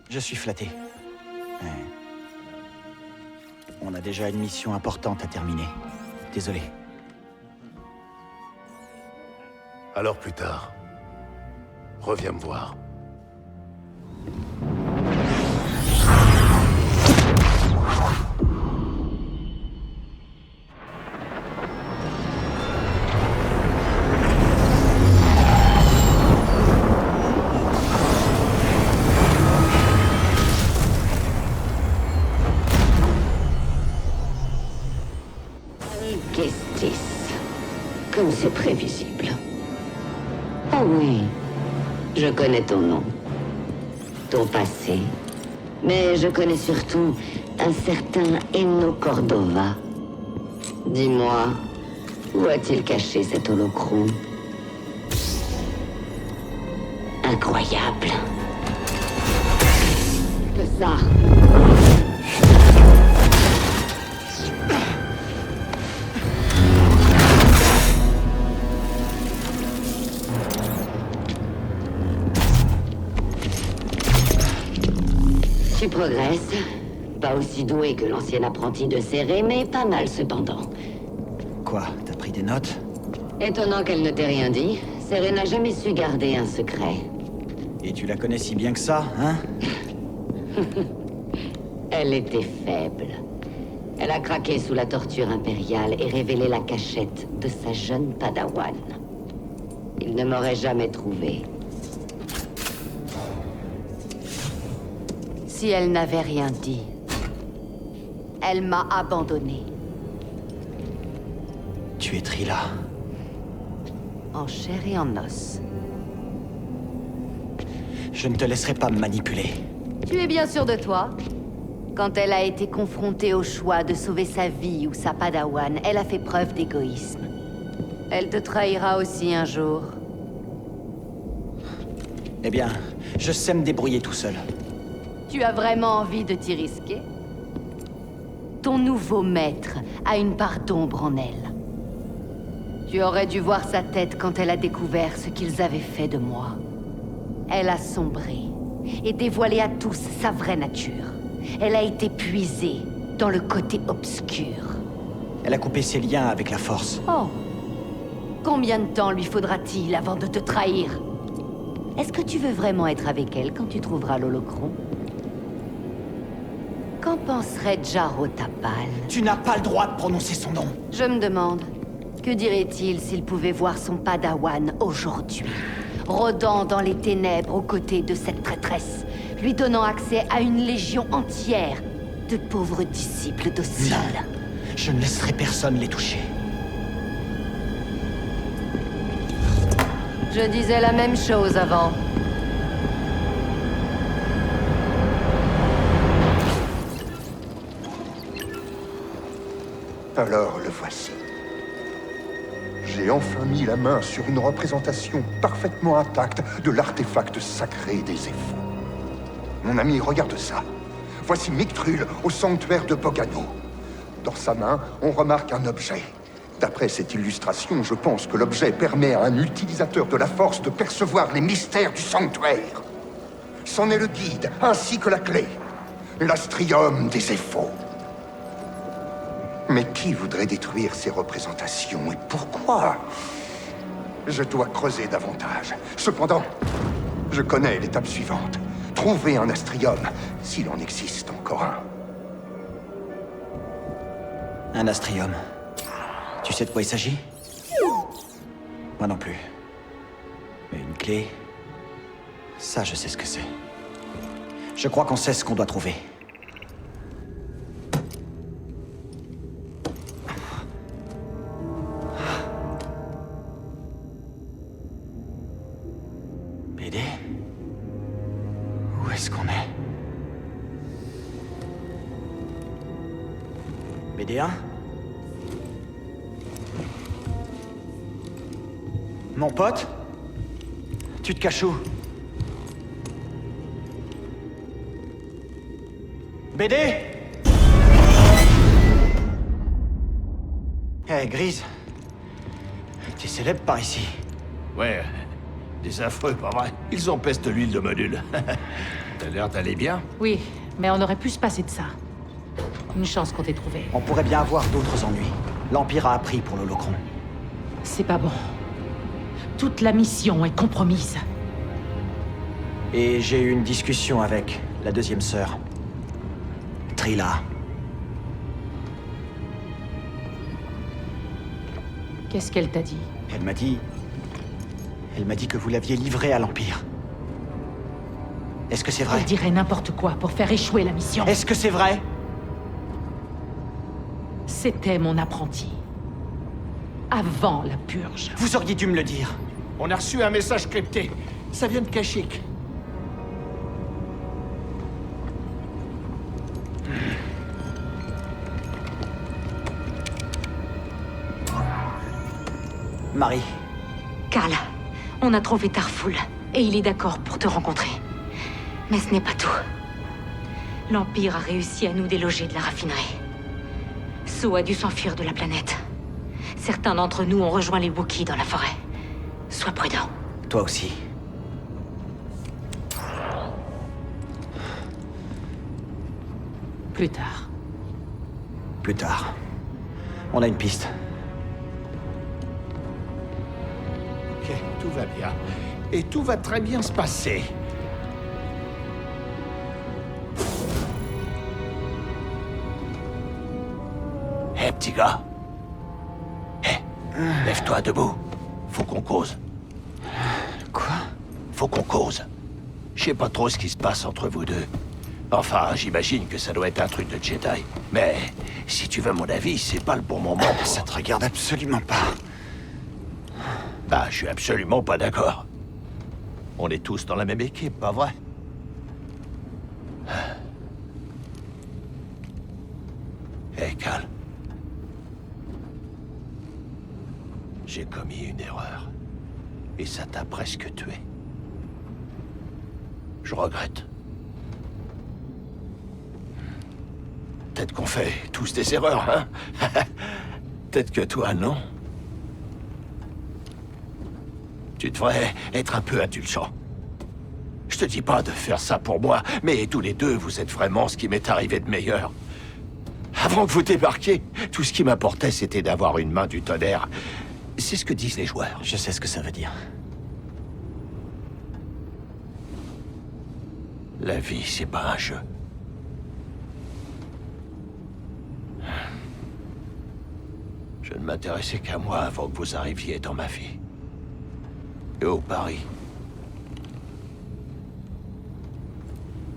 Je suis flatté. Mais... on a déjà une mission importante à terminer. Désolé.
Alors plus tard, reviens me voir.
Comme c'est prévisible. Ah oui, je connais ton nom, ton passé, mais je connais surtout un certain Eno Cordova. Dis-moi, où a-t-il caché cet holocron? Incroyable. Que ça? Tu progresses. Pas aussi doué que l'ancien apprenti de Serré, mais pas mal cependant.
Quoi? T'as pris des notes?
Étonnant qu'elle ne t'ait rien dit. Serré n'a jamais su garder un secret.
Et tu la connais si bien que ça, hein?
Elle était faible. Elle a craqué sous la torture impériale et révélé la cachette de sa jeune padawan. Il ne m'aurait jamais trouvé. Si elle n'avait rien dit, elle m'a abandonné.
Tu es Trilla.
En chair et en os.
Je ne te laisserai pas me manipuler.
Tu es bien sûr de toi? Quand elle a été confrontée au choix de sauver sa vie ou sa padawan, elle a fait preuve d'égoïsme. Elle te trahira aussi un jour.
Eh bien, je sais me débrouiller tout seul.
Tu as vraiment envie de t'y risquer? Ton nouveau maître a une part d'ombre en elle. Tu aurais dû voir sa tête quand elle a découvert ce qu'ils avaient fait de moi. Elle a sombré et dévoilé à tous sa vraie nature. Elle a été puisée dans le côté obscur.
Elle a coupé ses liens avec la Force.
Oh. Combien de temps lui faudra-t-il avant de te trahir? Est-ce que tu veux vraiment être avec elle quand tu trouveras l'holocron? Qu'en penserait Jaro Tapal?
Tu n'as pas le droit de prononcer son nom.
Je me demande, que dirait-il s'il pouvait voir son padawan aujourd'hui, rôdant dans les ténèbres aux côtés de cette traîtresse, lui donnant accès à une légion entière de pauvres disciples dociles?
Non, je ne laisserai personne les toucher.
Je disais la même chose avant.
Alors le voici. J'ai enfin mis la main sur une représentation parfaitement intacte de l'artefact sacré des Ephos. Mon ami, regarde ça. Voici Mictrul au sanctuaire de Bogano. Dans sa main, on remarque un objet. D'après cette illustration, je pense que l'objet permet à un utilisateur de la Force de percevoir les mystères du sanctuaire. C'en est le guide, ainsi que la clé. L'astrium des Éphos. Mais qui voudrait détruire ces représentations et pourquoi? Je dois creuser davantage. Cependant, je connais l'étape suivante. Trouver un astrium, s'il en existe encore un.
Un astrium. Tu sais de quoi il s'agit? Moi non plus. Mais une clé... Ça, je sais ce que c'est. Je crois qu'on sait ce qu'on doit trouver. BD? Où est-ce qu'on est? BD1? Mon pote? Tu te caches où? BD? Hey, Grise. T'es célèbre par ici.
Ouais, des affreux, pas vrai? Ils empestent l'huile de module. T'as l'air d'aller bien?
Oui, mais on aurait pu se passer de ça. Une chance qu'on t'ait trouvé.
On pourrait bien avoir d'autres ennuis. L'Empire a appris pour l'Holocron.
C'est pas bon. Toute la mission est compromise.
Et j'ai eu une discussion avec la deuxième sœur. Trilla.
Qu'est-ce qu'elle t'a dit?
Elle m'a dit que vous l'aviez livrée à l'Empire. Est-ce que c'est vrai?
Elle dirait n'importe quoi pour faire échouer la mission.
Est-ce que c'est vrai?
C'était mon apprenti. Avant la purge.
Vous auriez dû me le dire.
On a reçu un message crypté. Ça vient de Kashyyyk.
Marie.
Cal, on a trouvé Tarful, et il est d'accord pour te rencontrer. Mais ce n'est pas tout. L'Empire a réussi à nous déloger de la raffinerie. So a dû s'enfuir de la planète. Certains d'entre nous ont rejoint les Wookiees dans la forêt. Sois prudent.
Toi aussi.
Plus tard.
Plus tard. On a une piste.
Ok, tout va bien. Et tout va très bien se passer.
Hé, petit gars. Hé, lève-toi debout. Faut qu'on cause.
Quoi?
Faut qu'on cause. Je sais pas trop ce qui se passe entre vous deux. Enfin, j'imagine que ça doit être un truc de Jedi. Mais si tu veux mon avis, c'est pas le bon moment pour...
Ça te regarde absolument pas.
Bah, je suis absolument pas d'accord. On est tous dans la même équipe, pas vrai? Hé, Cal. J'ai commis une erreur. Et ça t'a presque tué. Je regrette. Peut-être qu'on fait tous des erreurs, hein? Peut-être que toi, non. Tu devrais être un peu indulgent. Je te dis pas de faire ça pour moi, mais tous les deux, vous êtes vraiment ce qui m'est arrivé de meilleur. Avant que vous débarquiez, tout ce qui m'importait, c'était d'avoir une main du tonnerre. C'est ce que disent les joueurs.
Je sais ce que ça veut dire.
La vie, c'est pas un jeu. Je ne m'intéressais qu'à moi avant que vous arriviez dans ma vie. Et au Paris.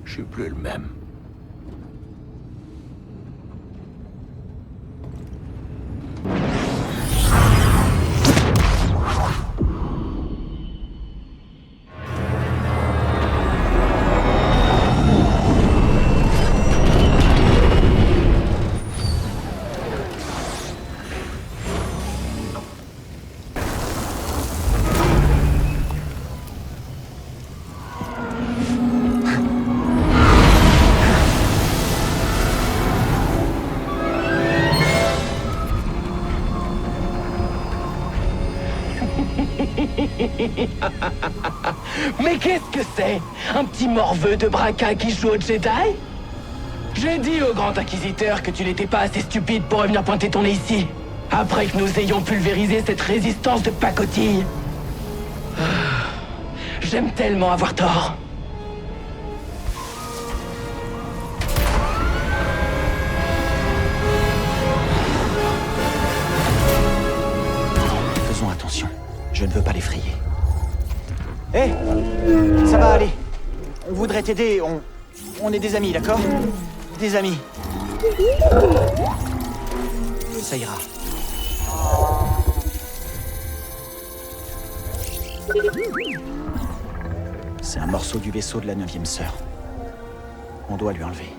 Je suis plus le même.
Mais qu'est-ce que c'est? Un petit morveux de Braca qui joue au Jedi? J'ai dit au grand inquisiteur que tu n'étais pas assez stupide pour revenir pointer ton nez ici. Après que nous ayons pulvérisé cette résistance de pacotille. J'aime tellement avoir tort.
Faisons attention. Je ne veux pas l'effrayer. Hé, ça va aller. On voudrait t'aider, on est des amis, d'accord? Des amis. Ça ira. C'est un morceau du vaisseau de la 9e sœur. On doit lui enlever.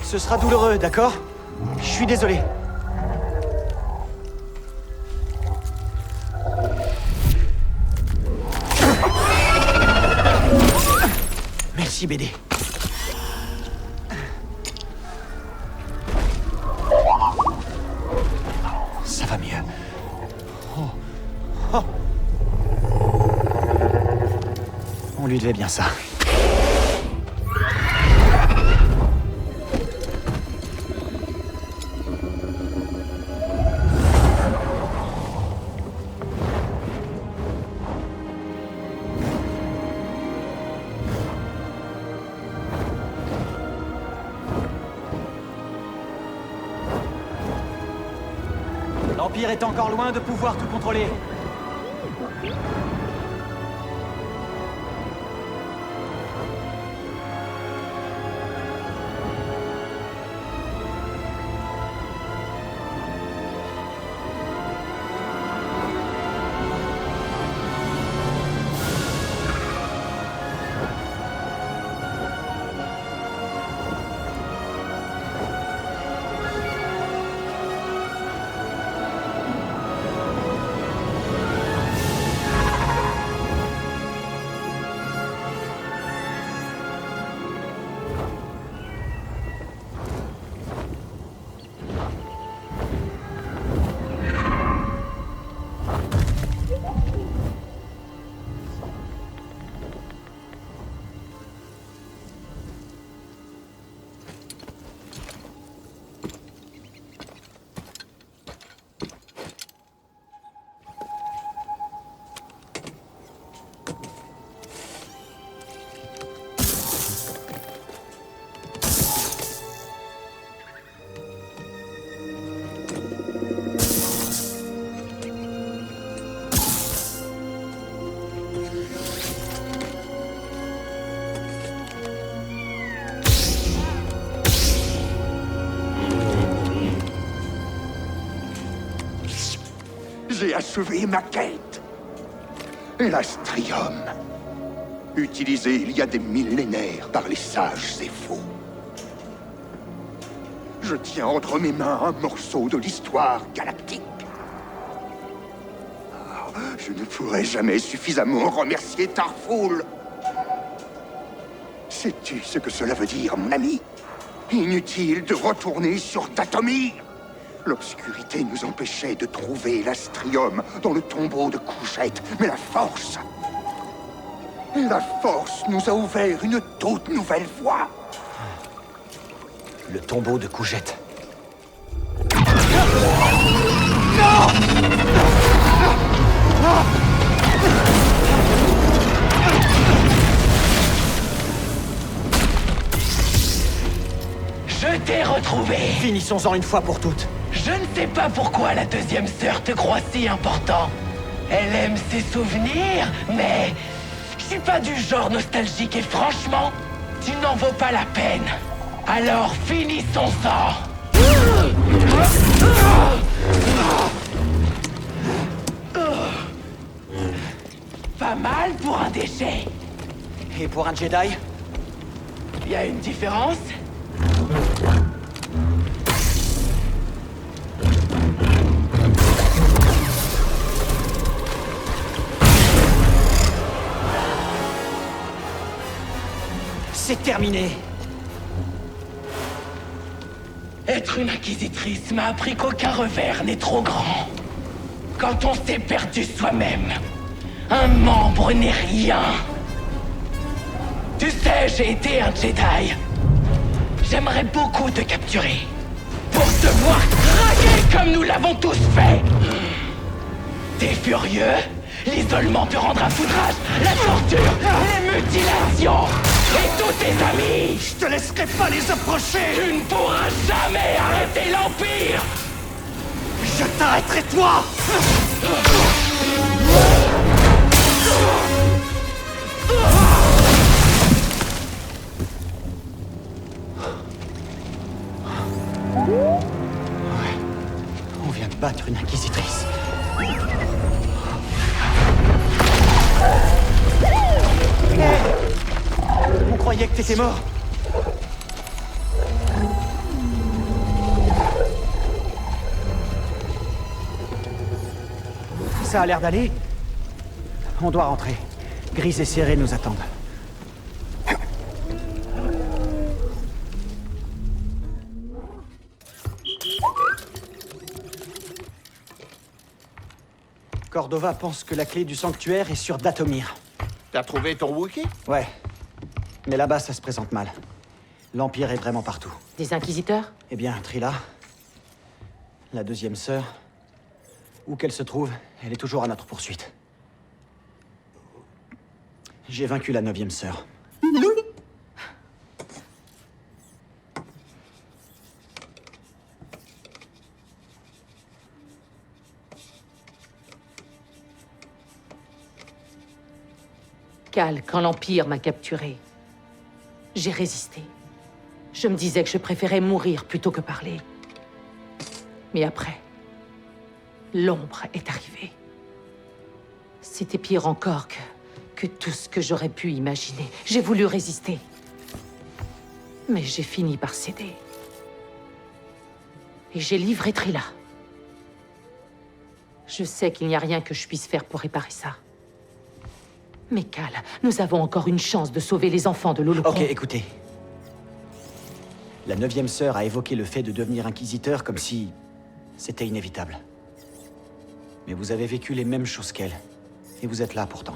Ce sera douloureux, d'accord? Je suis désolé. Merci, BD. Ça va mieux. Oh. On lui devait bien ça. L'Empire est encore loin de pouvoir tout contrôler.
J'ai achevé ma quête. L'astrium. Utilisé il y a des millénaires par les sages et faux. Je tiens entre mes mains un morceau de l'histoire galactique. Je ne pourrai jamais suffisamment remercier Tarful. Sais-tu ce que cela veut dire, mon ami? Inutile de retourner sur Dathomir. L'obscurité nous empêchait de trouver l'astrium dans le tombeau de Cougette, mais la force nous a ouvert une toute nouvelle voie.
Le tombeau de Cougette.
Non!
Je t'ai retrouvé.
Finissons-en une fois pour toutes.
Je ne sais pas pourquoi la 2e sœur te croit si important. Elle aime ses souvenirs, mais je suis pas du genre nostalgique et franchement, tu n'en vaux pas la peine. Alors finissons-en. Pas mal pour un déchet.
Et pour un Jedi?
Y a une différence?
C'est terminé.
Être une inquisitrice m'a appris qu'aucun revers n'est trop grand. Quand on s'est perdu soi-même, Un membre n'est rien. Tu sais, j'ai été un Jedi. J'aimerais beaucoup te capturer. Pour te voir craquer comme nous l'avons tous fait. T'es furieux? L'isolement te rendra foudrage, la torture, les mutilations et tous tes amis.
Je te laisserai pas les approcher.
Tu ne pourras jamais arrêter l'Empire.
Je t'arrêterai toi.
On vient de battre une inquisitrice. On croyait que t'étais mort. Ça a l'air d'aller. On doit rentrer. Grise et Serré nous attendent. Cordova pense que la clé du sanctuaire est sur Dathomir.
T'as trouvé ton Wookie?
Ouais. Mais là-bas, ça se présente mal. L'Empire est vraiment partout.
Des inquisiteurs?
Eh bien, Trilla, la deuxième sœur, où qu'elle se trouve, elle est toujours à notre poursuite. J'ai vaincu la 9e sœur.
Cal, quand l'Empire m'a capturé, j'ai résisté. Je me disais que je préférais mourir plutôt que parler. Mais après, l'ombre est arrivée. C'était pire encore que tout ce que j'aurais pu imaginer. J'ai voulu résister. Mais j'ai fini par céder. Et j'ai livré Trilla. Je sais qu'il n'y a rien que je puisse faire pour réparer ça. Mais Cal, nous avons encore une chance de sauver les enfants de l'Holocron.
Ok, écoutez. La 9e sœur a évoqué le fait de devenir inquisiteur comme si c'était inévitable. Mais vous avez vécu les mêmes choses qu'elle. Et vous êtes là pourtant.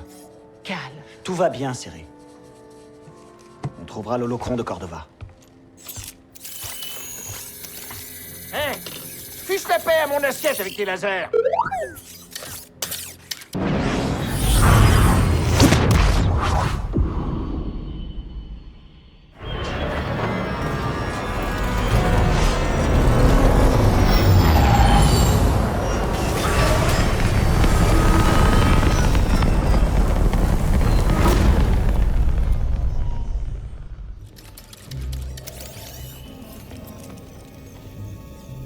Cal.
Tout va bien, Serré. On trouvera l'Holocron de Cordova.
Hé! Fiche la paix à mon assiette avec tes lasers!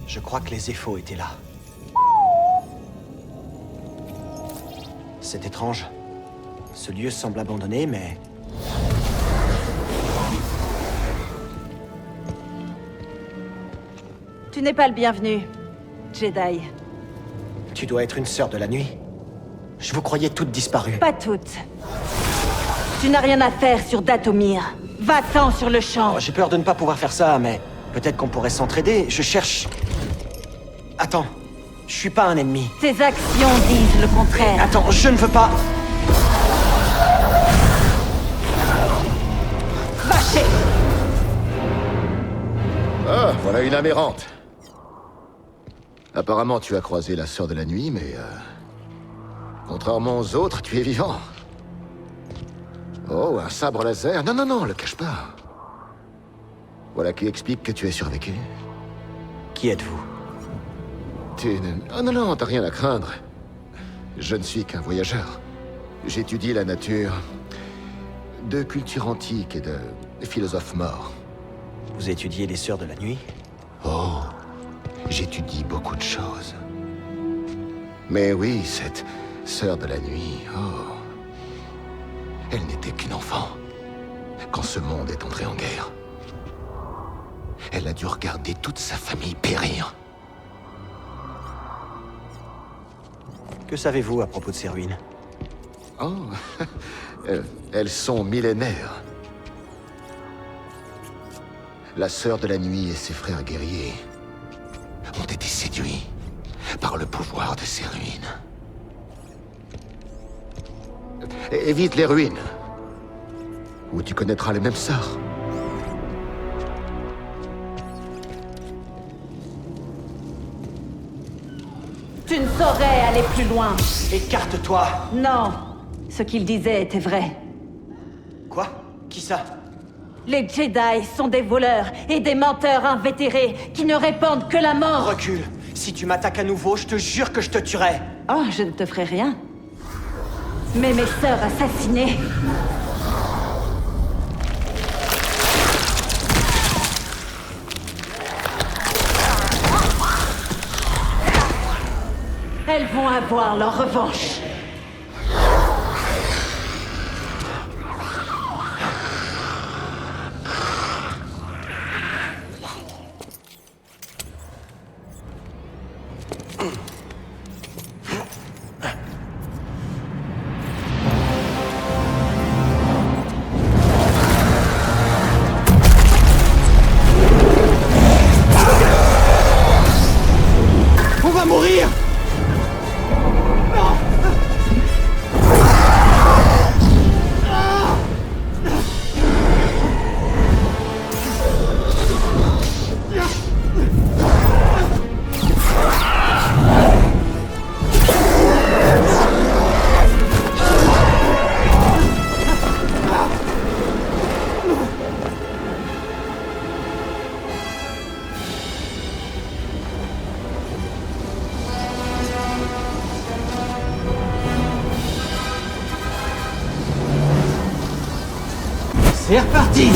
Je crois que les Éphos étaient là. C'est étrange. Ce lieu semble abandonné, mais...
Tu n'es pas le bienvenu, Jedi.
Tu dois être une sœur de la nuit. Je vous croyais toutes disparues.
Pas toutes. Tu n'as rien à faire sur Dathomir. Va-t'en sur le champ.
Oh, j'ai peur de ne pas pouvoir faire ça, mais... peut-être qu'on pourrait s'entraider. Je cherche... Attends. Je suis pas un ennemi.
Tes actions disent le contraire.
Attends, je ne veux pas...
Vaché.
Ah, voilà une aberrante. Apparemment, tu as croisé la sœur de la nuit, mais... contrairement aux autres, tu es vivant. Oh, un sabre laser? Non, non, non, le cache pas. Voilà qui explique que tu es survécu.
Qui êtes-vous?
Oh non, non, t'as rien à craindre. Je ne suis qu'un voyageur. J'étudie la nature de culture antique et de philosophes morts.
Vous étudiez les sœurs de la nuit?
Oh, j'étudie beaucoup de choses. Mais oui, cette sœur de la nuit, oh... elle n'était qu'une enfant quand ce monde est entré en guerre. Elle a dû regarder toute sa famille périr.
Que savez-vous à propos de ces ruines?
Oh, elles sont millénaires. La sœur de la nuit et ses frères guerriers ont été séduits par le pouvoir de ces ruines.
Évite les ruines. Ou tu connaîtras le même sort.
Tu ne saurais aller plus loin.
Écarte-toi.
Non. Ce qu'il disait était vrai.
Quoi? Qui ça?
Les Jedi sont des voleurs et des menteurs invétérés qui ne répandent que la mort.
Recule. Si tu m'attaques à nouveau, je te jure que je te tuerai.
Oh, je ne te ferai rien. Mais mes sœurs assassinées... elles vont avoir leur revanche.
On va mourir! C'est reparti!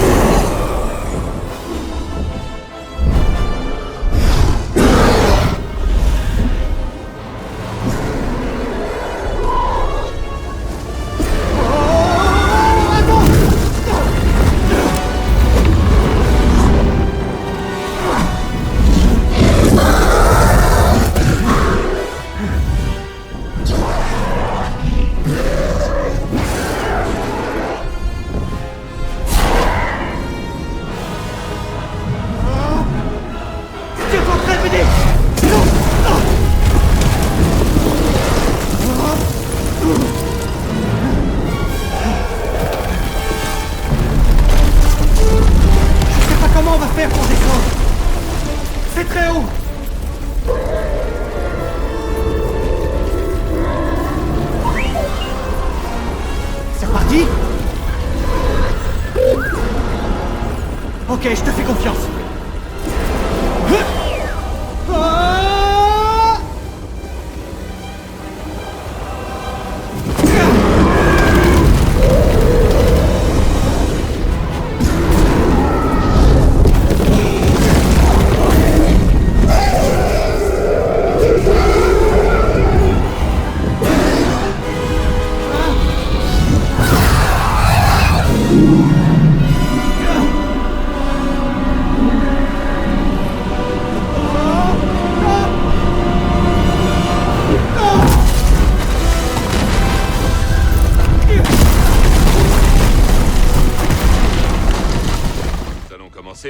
Ok, je te fais confiance.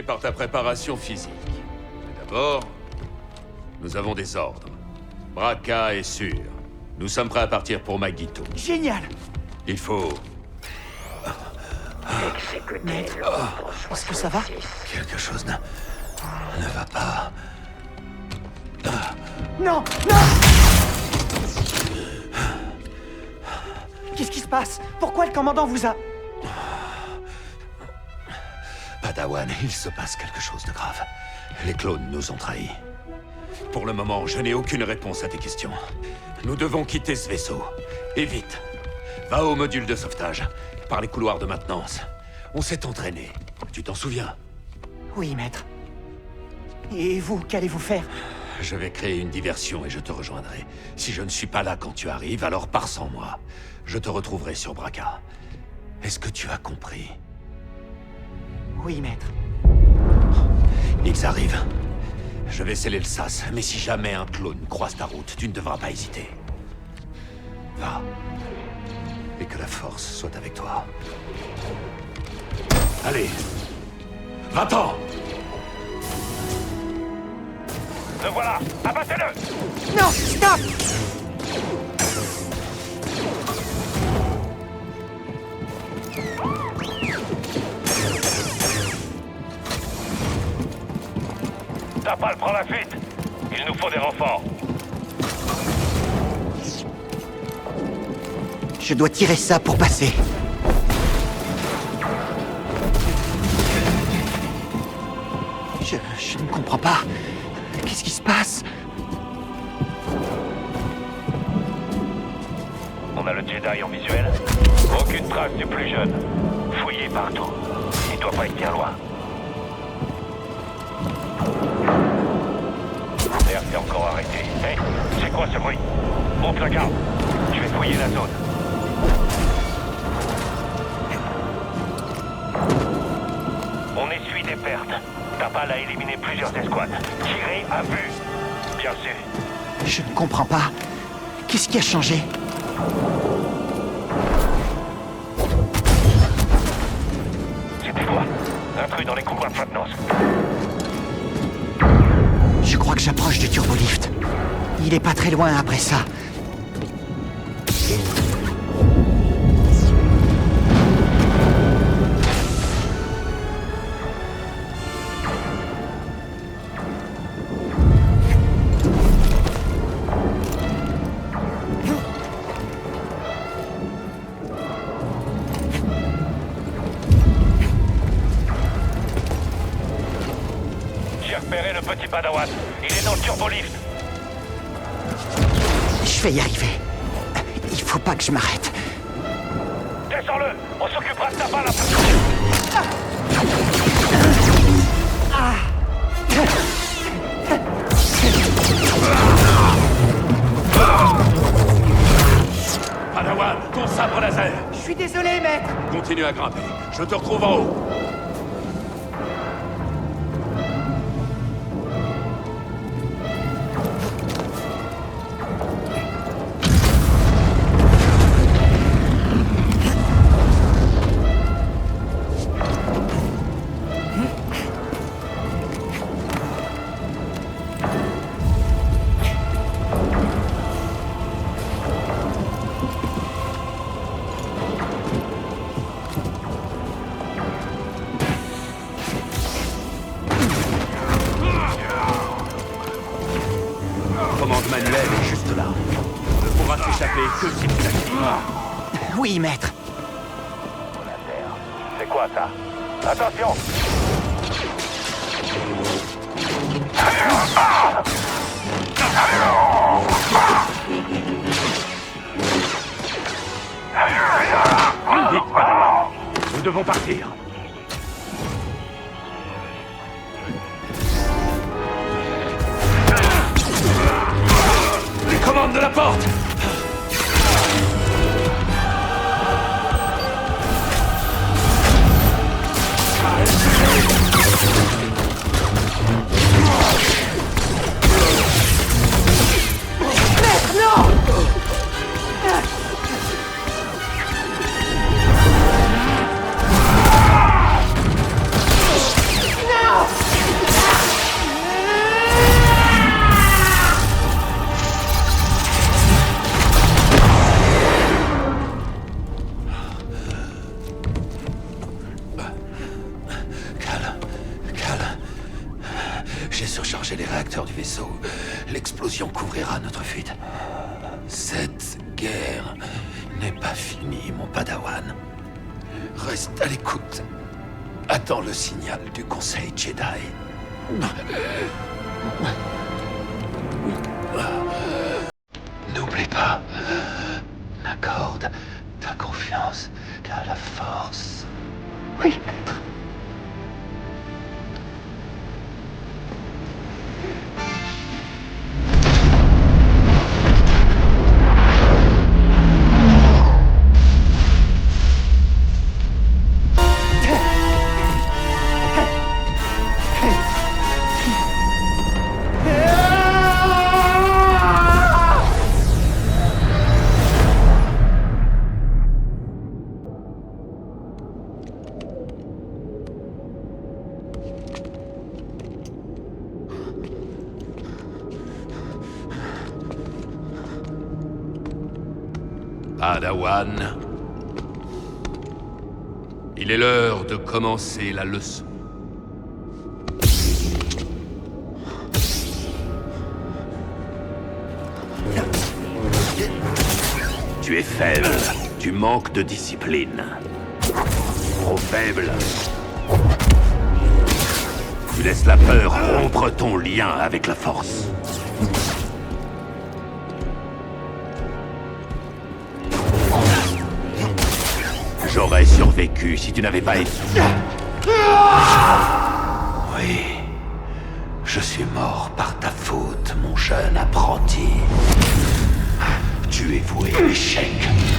Par ta préparation physique. Mais d'abord, nous avons des ordres. Bracca est sûr. Nous sommes prêts à partir pour Magneto.
Génial!
Il faut...
Mais... est-ce que ça va?
Quelque chose ne va pas.
Non! Non! Qu'est-ce qui se passe? Pourquoi le commandant vous a...
Padawan, il se passe quelque chose de grave. Les clones nous ont trahis.
Pour le moment, je n'ai aucune réponse à tes questions. Nous devons quitter ce vaisseau. Et vite. Va au module de sauvetage, par les couloirs de maintenance. On s'est entraîné. Tu t'en souviens?
Oui, maître. Et vous, qu'allez-vous faire?
Je vais créer une diversion et je te rejoindrai. Si je ne suis pas là quand tu arrives, alors pars sans moi. Je te retrouverai sur Bracca. Est-ce que tu as compris?
Oui, maître.
Ils arrivent. Je vais sceller le sas, mais si jamais un clone croise ta route, tu ne devras pas hésiter. Va. Et que la force soit avec toi. Allez. Va-t'en!
Le voilà! Abattez-le!
Non! Stop!
Tapal prend la fuite. Il nous faut des renforts.
Je dois tirer ça pour passer. Je ne comprends pas. Qu'est-ce qui se passe?
On a le Jedi en visuel. Aucune trace du plus jeune. Fouillé partout. Il doit pas être bien loin. L'air s'est encore arrêté. Hé, c'est quoi ce bruit? Monte la garde. Je vais fouiller la zone. On essuie des pertes. Tapal a éliminé plusieurs escouades. Tiré à vue. Bien sûr.
Je ne comprends pas. Qu'est-ce qui a changé?
C'était quoi? Intrus dans les couloirs de Fatnos.
Je crois que j'approche du turbolift. Il est pas très loin après ça.
J'ai repéré le petit Padawan. Il est dans le turbolift.
Je vais y arriver. Il faut pas que je m'arrête.
Descends-le. On s'occupera de Tapal après.
Padawan, ton sabre laser.
Je suis désolé, maître.
Continue à grimper. Je te retrouve en haut. Commande manuelle est juste là. On ne pourra s'échapper que si tu l'actives.
Oui, maître.
C'est quoi ça? Attention! Vite, Padawan. Nous devons partir.
Les commandes de la porte!
Maître, non!
J'ai surchargé les réacteurs du vaisseau. L'explosion couvrira notre fuite. Cette guerre n'est pas finie, mon Padawan. Reste à l'écoute. Attends le signal du Conseil Jedi. N'oublie pas, n'accorde ta confiance qu'à la force.
Oui.
Padawan, il est l'heure de commencer la leçon.
Tu es faible. Tu manques de discipline. Trop faible. Tu laisses la peur rompre ton lien avec la force. J'aurais survécu si tu n'avais pas été... Oui. Je suis mort par ta faute, mon jeune apprenti. Tu es voué à l'échec,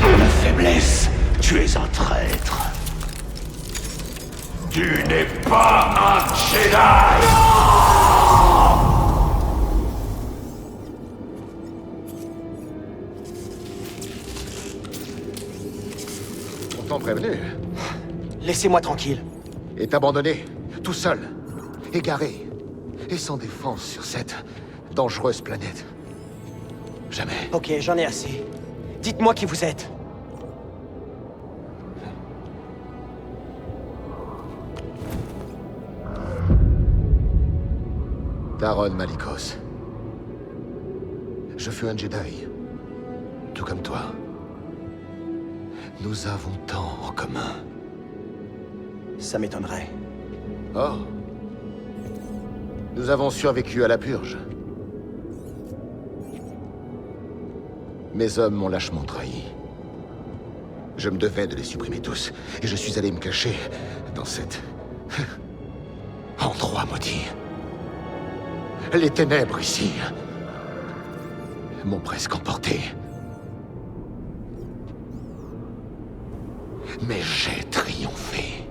à la faiblesse. Tu es un traître.
Tu n'es pas un Jedi!
Pourtant prévenu.
Laissez-moi tranquille.
Est abandonné, tout seul, égaré, et sans défense sur cette dangereuse planète. Jamais.
Ok, j'en ai assez. Dites-moi qui vous êtes.
Taron Malicos. Je fus un Jedi. Tout comme toi. Nous avons tant en commun.
Ça m'étonnerait.
Oh. Nous avons survécu à la purge. Mes hommes m'ont lâchement trahi. Je me devais de les supprimer tous, et je suis allé me cacher dans cet... endroit maudit. Les ténèbres ici m'ont presque emporté. Mais j'ai triomphé.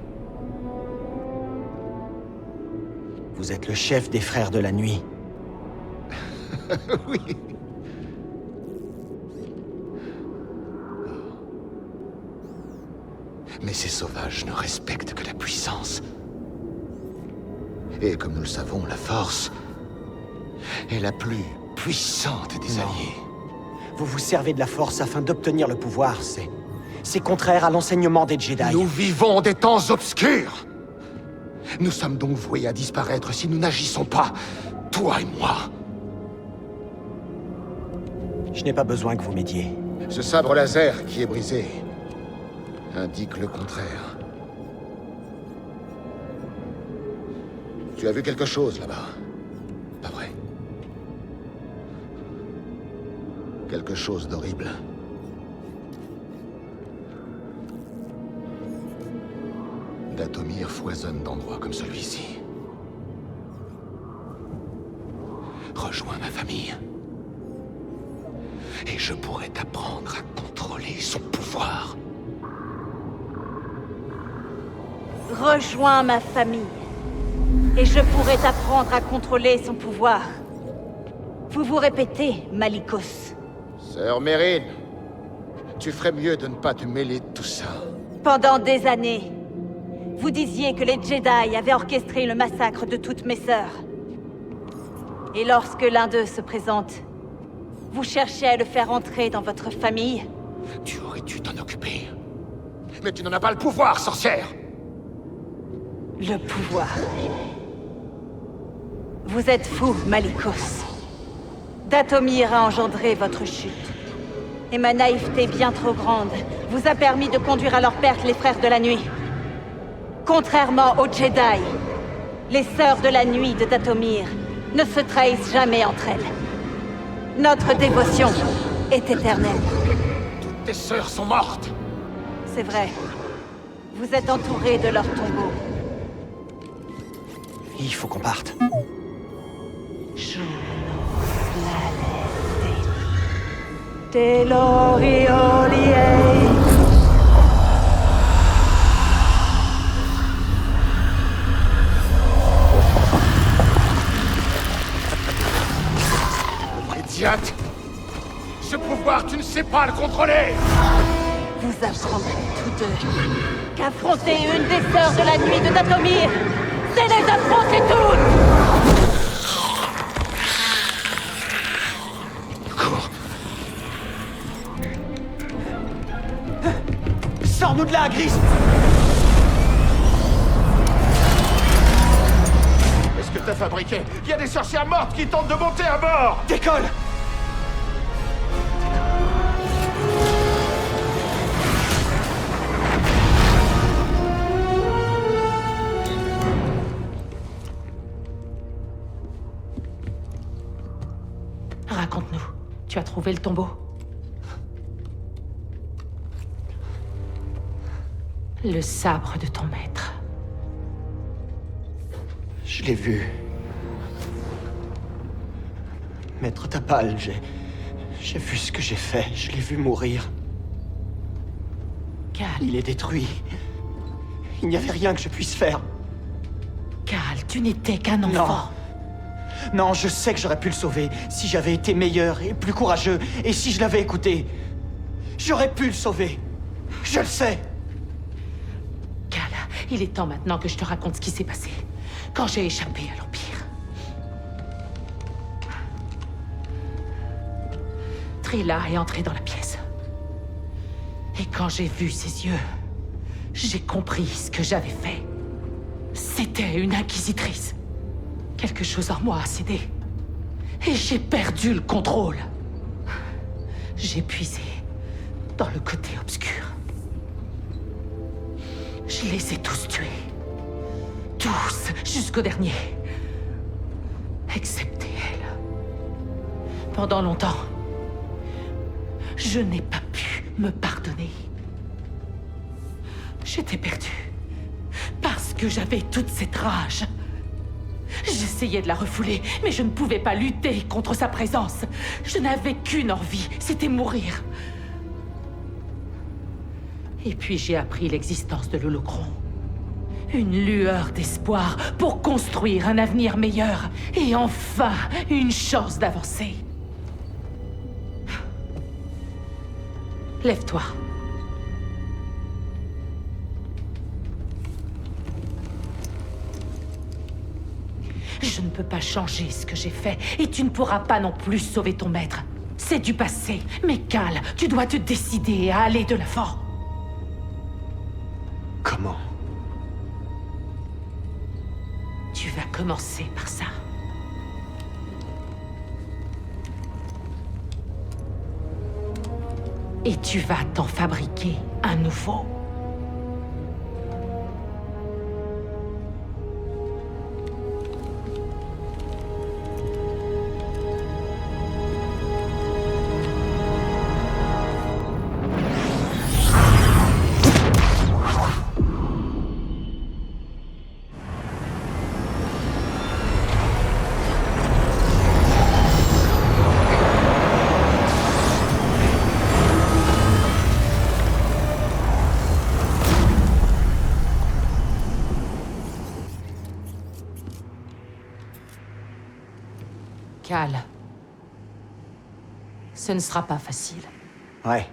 Vous êtes le chef des Frères de la Nuit.
Oui. Mais ces sauvages ne respectent que la puissance. Et comme nous le savons, la Force est la plus puissante des alliés.
Vous vous servez de la Force afin d'obtenir le pouvoir, c'est contraire à l'enseignement des Jedi.
Nous vivons des temps obscurs. Nous sommes donc voués à disparaître si nous n'agissons pas, toi et moi.
Je n'ai pas besoin que vous m'aidiez.
Ce sabre laser qui est brisé indique le contraire. Tu as vu quelque chose là-bas, pas vrai? Quelque chose d'horrible. Dathomir foisonne d'endroits comme celui-ci. Rejoins ma famille. Et je pourrai t'apprendre à contrôler son pouvoir.
Rejoins ma famille. Et je pourrai t'apprendre à contrôler son pouvoir. Vous vous répétez, Malicos.
Sœur Mérine, tu ferais mieux de ne pas te mêler de tout ça.
Pendant des années, vous disiez que les Jedi avaient orchestré le massacre de toutes mes sœurs. Et lorsque l'un d'eux se présente, vous cherchez à le faire entrer dans votre famille?
Tu aurais dû t'en occuper. Mais tu n'en as pas le pouvoir, sorcière!
Le pouvoir. Vous êtes fou, Malicos. Dathomir a engendré votre chute. Et ma naïveté bien trop grande vous a permis de conduire à leur perte les Frères de la Nuit. Contrairement aux Jedi, les Sœurs de la Nuit de Dathomir ne se trahissent jamais entre elles. Notre dévotion est éternelle.
Toutes tes sœurs sont mortes!
C'est vrai. Vous êtes entourés de leurs tombeaux.
Il faut qu'on parte.
Idiote! Ce pouvoir, tu ne sais pas le contrôler!
Vous apprendrez tous deux qu'affronter une des Sœurs de la Nuit de Dathomir, c'est les affronter toutes!
Sors-nous de là, Gris!
Qu'est-ce que t'as fabriqué? Il y a des sorcières mortes qui tentent de monter à bord!
Décolle!
Raconte-nous. Tu as trouvé le tombeau? Le sabre de ton maître.
Je l'ai vu. Maître Tapal, j'ai vu ce que j'ai fait. Je l'ai vu mourir.
Cal.
Il est détruit. Il n'y avait rien que je puisse faire.
Cal, tu n'étais qu'un enfant.
Non, je sais que j'aurais pu le sauver si j'avais été meilleur et plus courageux. Et si je l'avais écouté, j'aurais pu le sauver. Je le sais.
Cal, il est temps maintenant que je te raconte ce qui s'est passé quand j'ai échappé à l'Empire. Trilla est entrée dans la pièce. Et quand j'ai vu ses yeux, j'ai compris ce que j'avais fait. C'était une inquisitrice. Quelque chose en moi a cédé. Et j'ai perdu le contrôle. J'ai puisé dans le côté obscur. Je les ai tous tués. Tous, jusqu'au dernier. Excepté elle. Pendant longtemps, je n'ai pas pu me pardonner. J'étais perdue. Parce que j'avais toute cette rage. J'essayais de la refouler, mais je ne pouvais pas lutter contre sa présence. Je n'avais qu'une envie, c'était mourir. Et puis j'ai appris l'existence de l'Holocron. Une lueur d'espoir pour construire un avenir meilleur. Et enfin, une chance d'avancer. Lève-toi. Je ne peux pas changer ce que j'ai fait, et tu ne pourras pas non plus sauver ton maître. C'est du passé. Mais Cal, tu dois te décider à aller de l'avant.
Comment?
Tu vas commencer par ça. Et tu vas t'en fabriquer un nouveau. Cal, ce ne sera pas facile.
Ouais.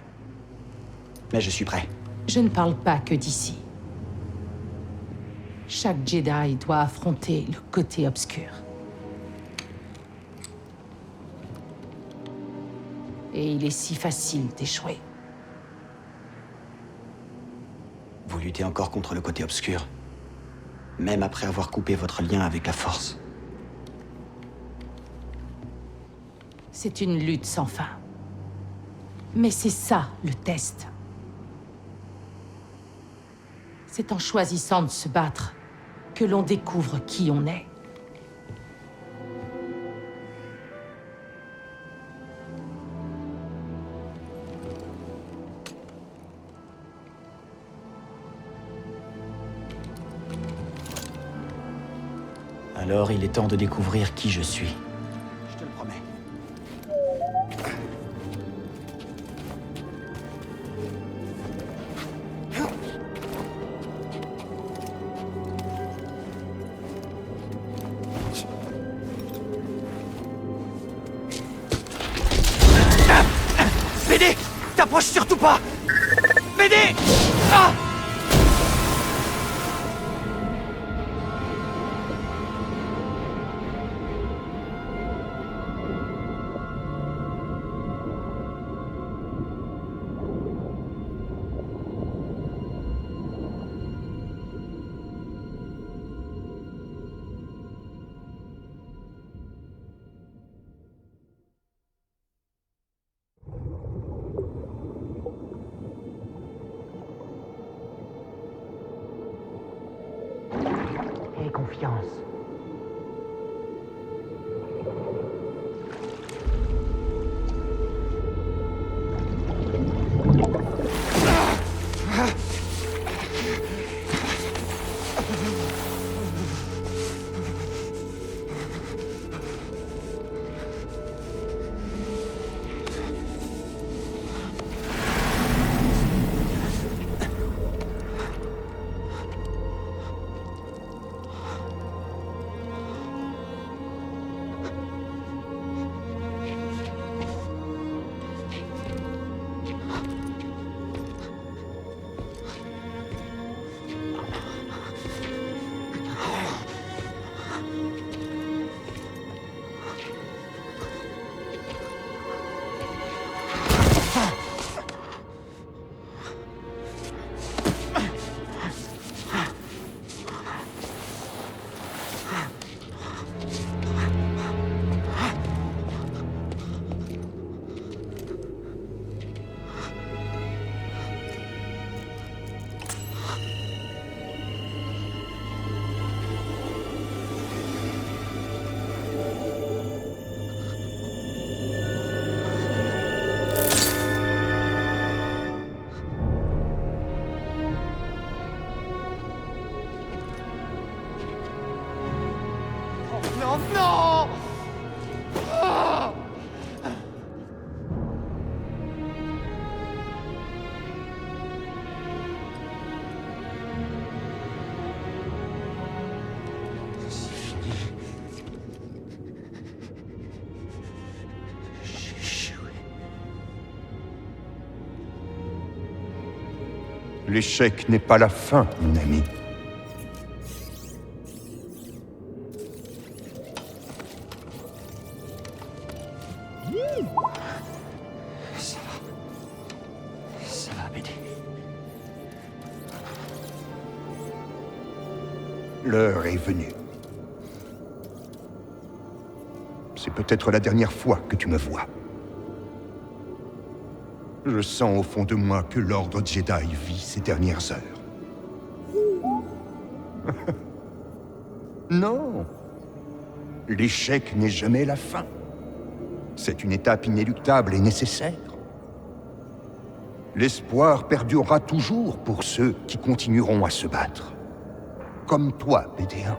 Mais je suis prêt.
Je ne parle pas que d'ici. Chaque Jedi doit affronter le côté obscur. Et il est si facile d'échouer.
Vous luttez encore contre le côté obscur. Même après avoir coupé votre lien avec la Force.
C'est une lutte sans fin. Mais c'est ça, le test. C'est en choisissant de se battre que l'on découvre qui on est.
Alors il est temps de découvrir qui je suis. Je te le promets.
BD! T'approches surtout pas! BD! Ah!
Aie confiance.
L'échec n'est pas la fin, mon ami.
Ça va, BD.
L'heure est venue. C'est peut-être la dernière fois que tu me vois. Je sens au fond de moi que l'Ordre Jedi vit ses dernières heures. Non. L'échec n'est jamais la fin. C'est une étape inéluctable et nécessaire. L'espoir perdurera toujours pour ceux qui continueront à se battre. Comme toi, BD1.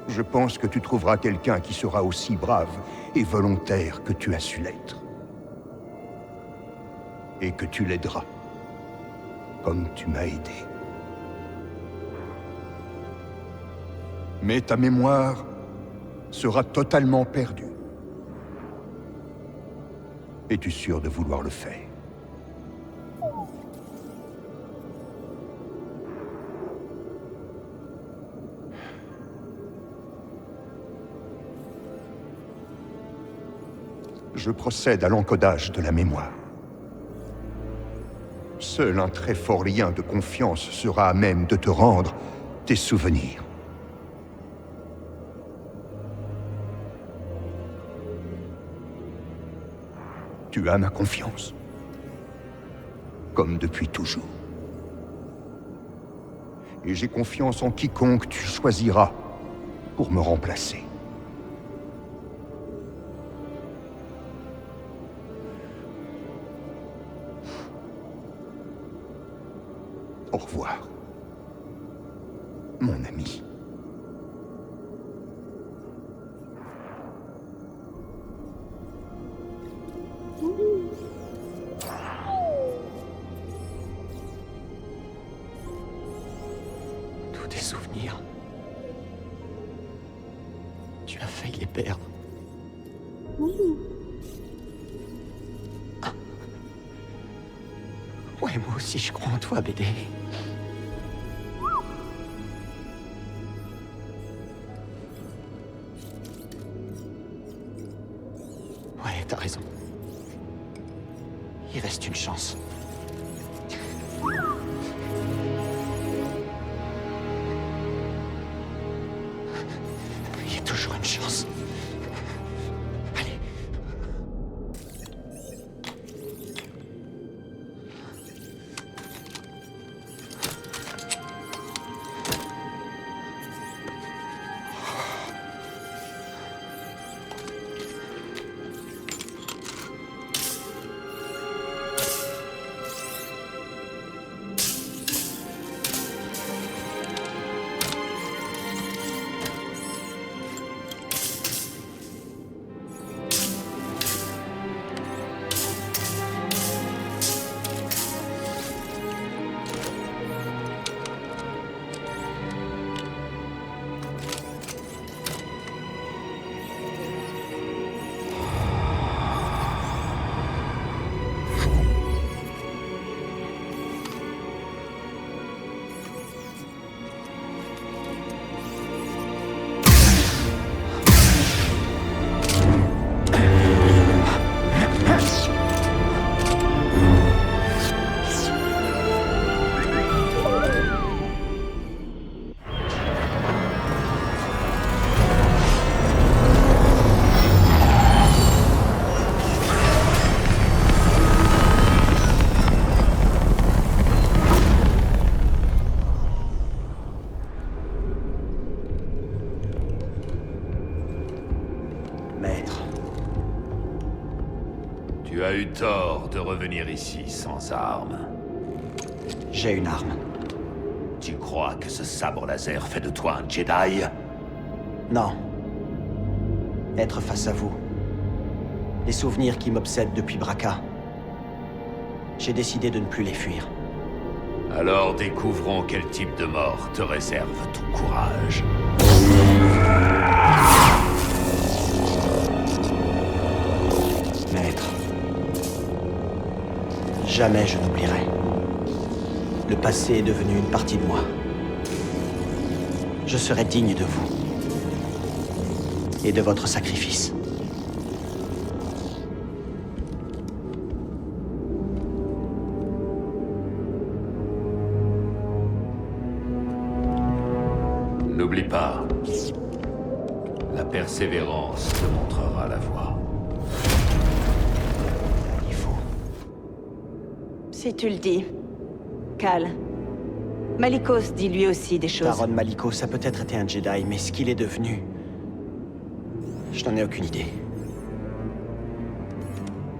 Je pense que tu trouveras quelqu'un qui sera aussi brave et volontaire que tu as su l'être. Et que tu l'aideras, comme tu m'as aidé. Mais ta mémoire sera totalement perdue. Es-tu sûr de vouloir le faire? Je procède à l'encodage de la mémoire. Seul un très fort lien de confiance sera à même de te rendre tes souvenirs. Tu as ma confiance. Comme depuis toujours. Et j'ai confiance en quiconque tu choisiras pour me remplacer. Au revoir, mon ami.
Tous tes souvenirs. Tu as failli les perdre. Ouais, moi aussi, je crois en toi, BD. Ouais, t'as raison. Il reste une chance. Il y a toujours une chance. Allez.
Tu as eu tort de revenir ici sans arme.
J'ai une arme.
Tu crois que ce sabre laser fait de toi un Jedi?
Non. Être face à vous. Les souvenirs qui m'obsèdent depuis Bracca. J'ai décidé de ne plus les fuir.
Alors découvrons quel type de mort te réserve ton courage.
Maître, Jamais je n'oublierai. Le passé est devenu une partie de moi. Je serai digne de vous. Et de votre sacrifice.
N'oublie pas, la persévérance te montrera la voie.
Si tu le dis. Cal. Malicos dit lui aussi des choses.
Taron Malicos a peut-être été un Jedi, mais ce qu'il est devenu... Je n'en ai aucune idée.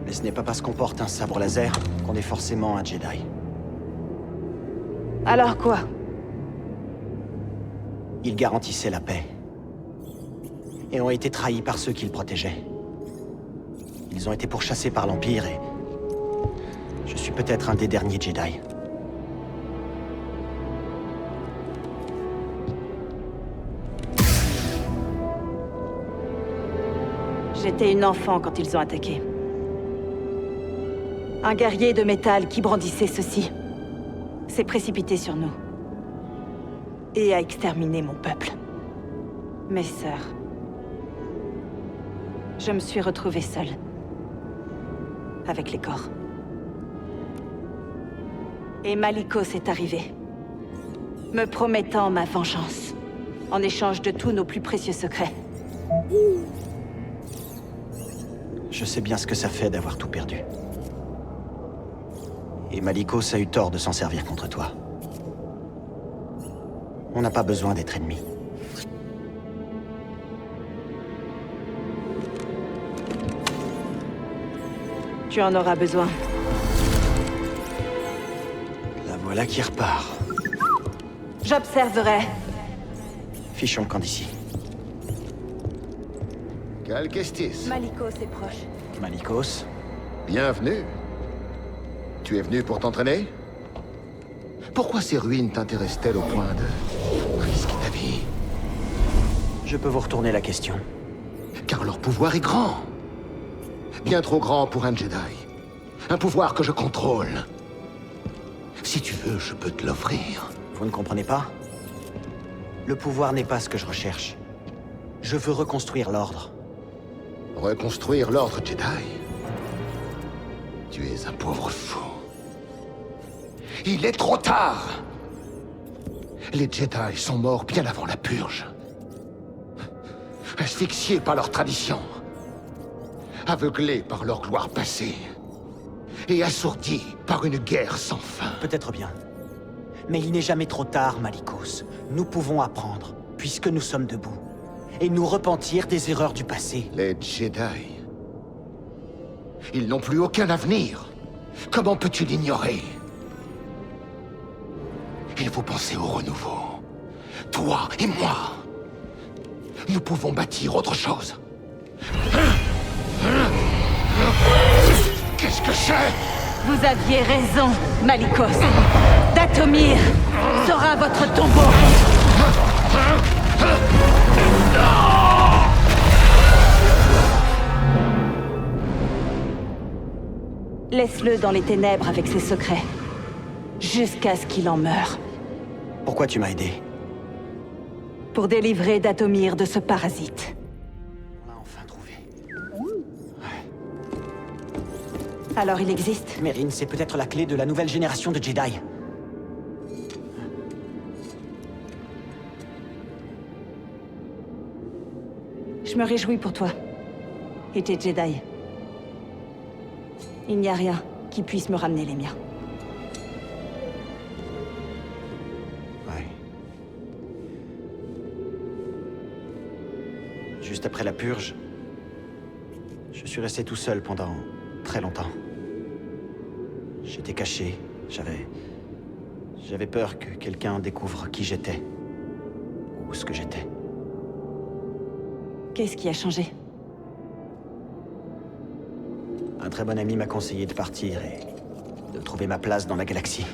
Mais ce n'est pas parce qu'on porte un sabre laser qu'on est forcément un Jedi.
Alors quoi?
Ils garantissaient la paix. Et ont été trahis par ceux qu'ils protégeaient. Ils ont été pourchassés par l'Empire et... Je suis peut-être un des derniers Jedi.
J'étais une enfant quand ils ont attaqué. Un guerrier de métal qui brandissait ceci s'est précipité sur nous. Et a exterminé mon peuple. Mes sœurs. Je me suis retrouvée seule. Avec les corps. Et Malicos est arrivé. Me promettant ma vengeance. En échange de tous nos plus précieux secrets.
Je sais bien ce que ça fait d'avoir tout perdu. Et Malicos a eu tort de s'en servir contre toi. On n'a pas besoin d'être ennemis.
Tu en auras besoin.
La voilà qui repart.
J'observerai.
Fichons le camp d'ici.
Cal Kestis.
Malicos est proche.
Malicos.
Bienvenue. Tu es venu pour t'entraîner? Pourquoi ces ruines t'intéressent-elles au point de risquer ta vie?
Je peux vous retourner la question.
Car leur pouvoir est grand. Bien trop grand pour un Jedi. Un pouvoir que je contrôle. Si tu veux, je peux te l'offrir.
Vous ne comprenez pas? Le pouvoir n'est pas ce que je recherche. Je veux reconstruire l'ordre.
Reconstruire l'ordre Jedi? Tu es un pauvre fou. Il est trop tard! Les Jedi sont morts bien avant la purge. Asphyxiés par leur tradition. Aveuglés par leur gloire passée. Et assourdis par une guerre sans fin.
Peut-être bien. Mais il n'est jamais trop tard, Malicos. Nous pouvons apprendre, puisque nous sommes debout. Et nous repentir des erreurs du passé.
Les Jedi... Ils n'ont plus aucun avenir. Comment peux-tu l'ignorer? Il faut penser au renouveau. Toi et moi. Nous pouvons bâtir autre chose. Qu'est-ce que c'est?
Vous aviez raison, Malicos. Dathomir sera votre tombeau. Laisse-le dans les ténèbres avec ses secrets. Jusqu'à ce qu'il en meure.
Pourquoi tu m'as aidé?
Pour délivrer Dathomir de ce parasite.
On l'a enfin trouvé.
Alors il existe?
Merrin, c'est peut-être la clé de la nouvelle génération de Jedi.
Je me réjouis pour toi. Et tes Jedi. Il n'y a rien qui puisse me ramener les miens.
Juste après la purge, je suis resté tout seul pendant très longtemps. J'étais caché, j'avais peur que quelqu'un découvre qui j'étais. Ou ce que j'étais.
Qu'est-ce qui a changé?
Un très bon ami m'a conseillé de partir et de trouver ma place dans la galaxie.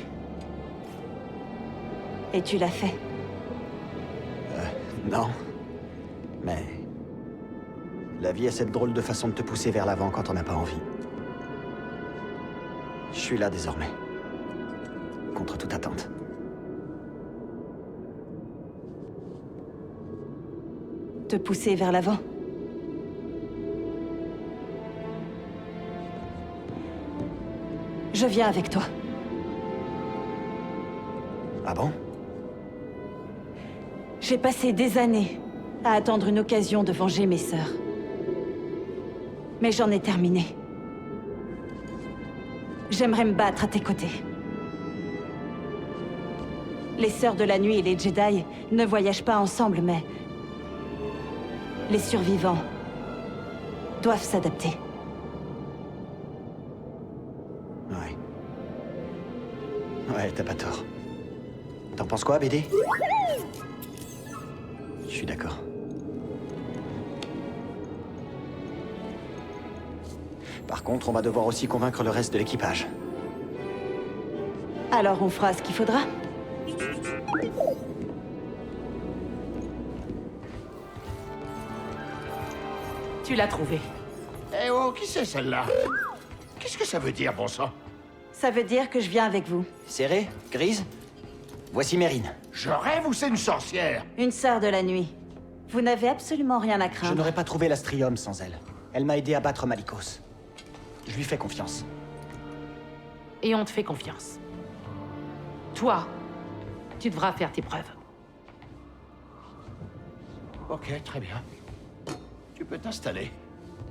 Et tu l'as fait?
Non. Mais... la vie a cette drôle de façon de te pousser vers l'avant quand on n'a pas envie. Je suis là désormais. Contre toute attente.
Te pousser vers l'avant. Je viens avec toi.
Ah bon?
J'ai passé des années à attendre une occasion de venger mes sœurs. Mais j'en ai terminé. J'aimerais me battre à tes côtés. Les Sœurs de la Nuit et les Jedi ne voyagent pas ensemble, mais... les survivants doivent s'adapter.
Ouais, t'as pas tort. T'en penses quoi, BD? Je suis d'accord. Par contre, on va devoir aussi convaincre le reste de l'équipage.
Alors on fera ce qu'il faudra.
Tu l'as trouvé.
Eh oh, qui c'est celle-là? Qu'est-ce que ça veut dire, bon sang?
Ça veut dire que je viens avec vous.
Serré? Grise? Voici Mérine.
Je rêve ou c'est une sorcière?
Une sœur de la nuit. Vous n'avez absolument rien à
Je
craindre.
n'aurais pas trouvé l'Astrium sans elle. Elle m'a aidé à battre Malicos. Je lui fais confiance.
Et on te fait confiance. Toi, tu devras faire tes preuves.
Ok, très bien. Tu peux t'installer.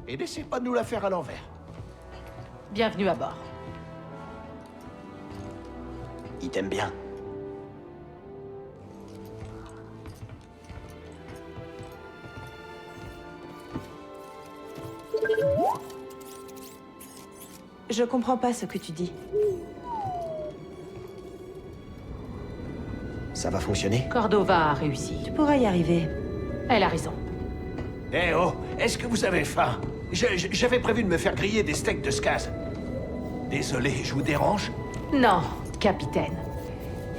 Et n'essaie pas de nous la faire à l'envers.
Bienvenue à bord.
Il t'aime bien.
Je comprends pas ce que tu dis.
Ça va fonctionner?
Cordova a réussi.
Tu pourras y arriver.
Elle a raison.
Eh oh, est-ce que vous avez faim? J'avais prévu de me faire griller des steaks de Skaz. Désolé, je vous dérange?
Non, capitaine.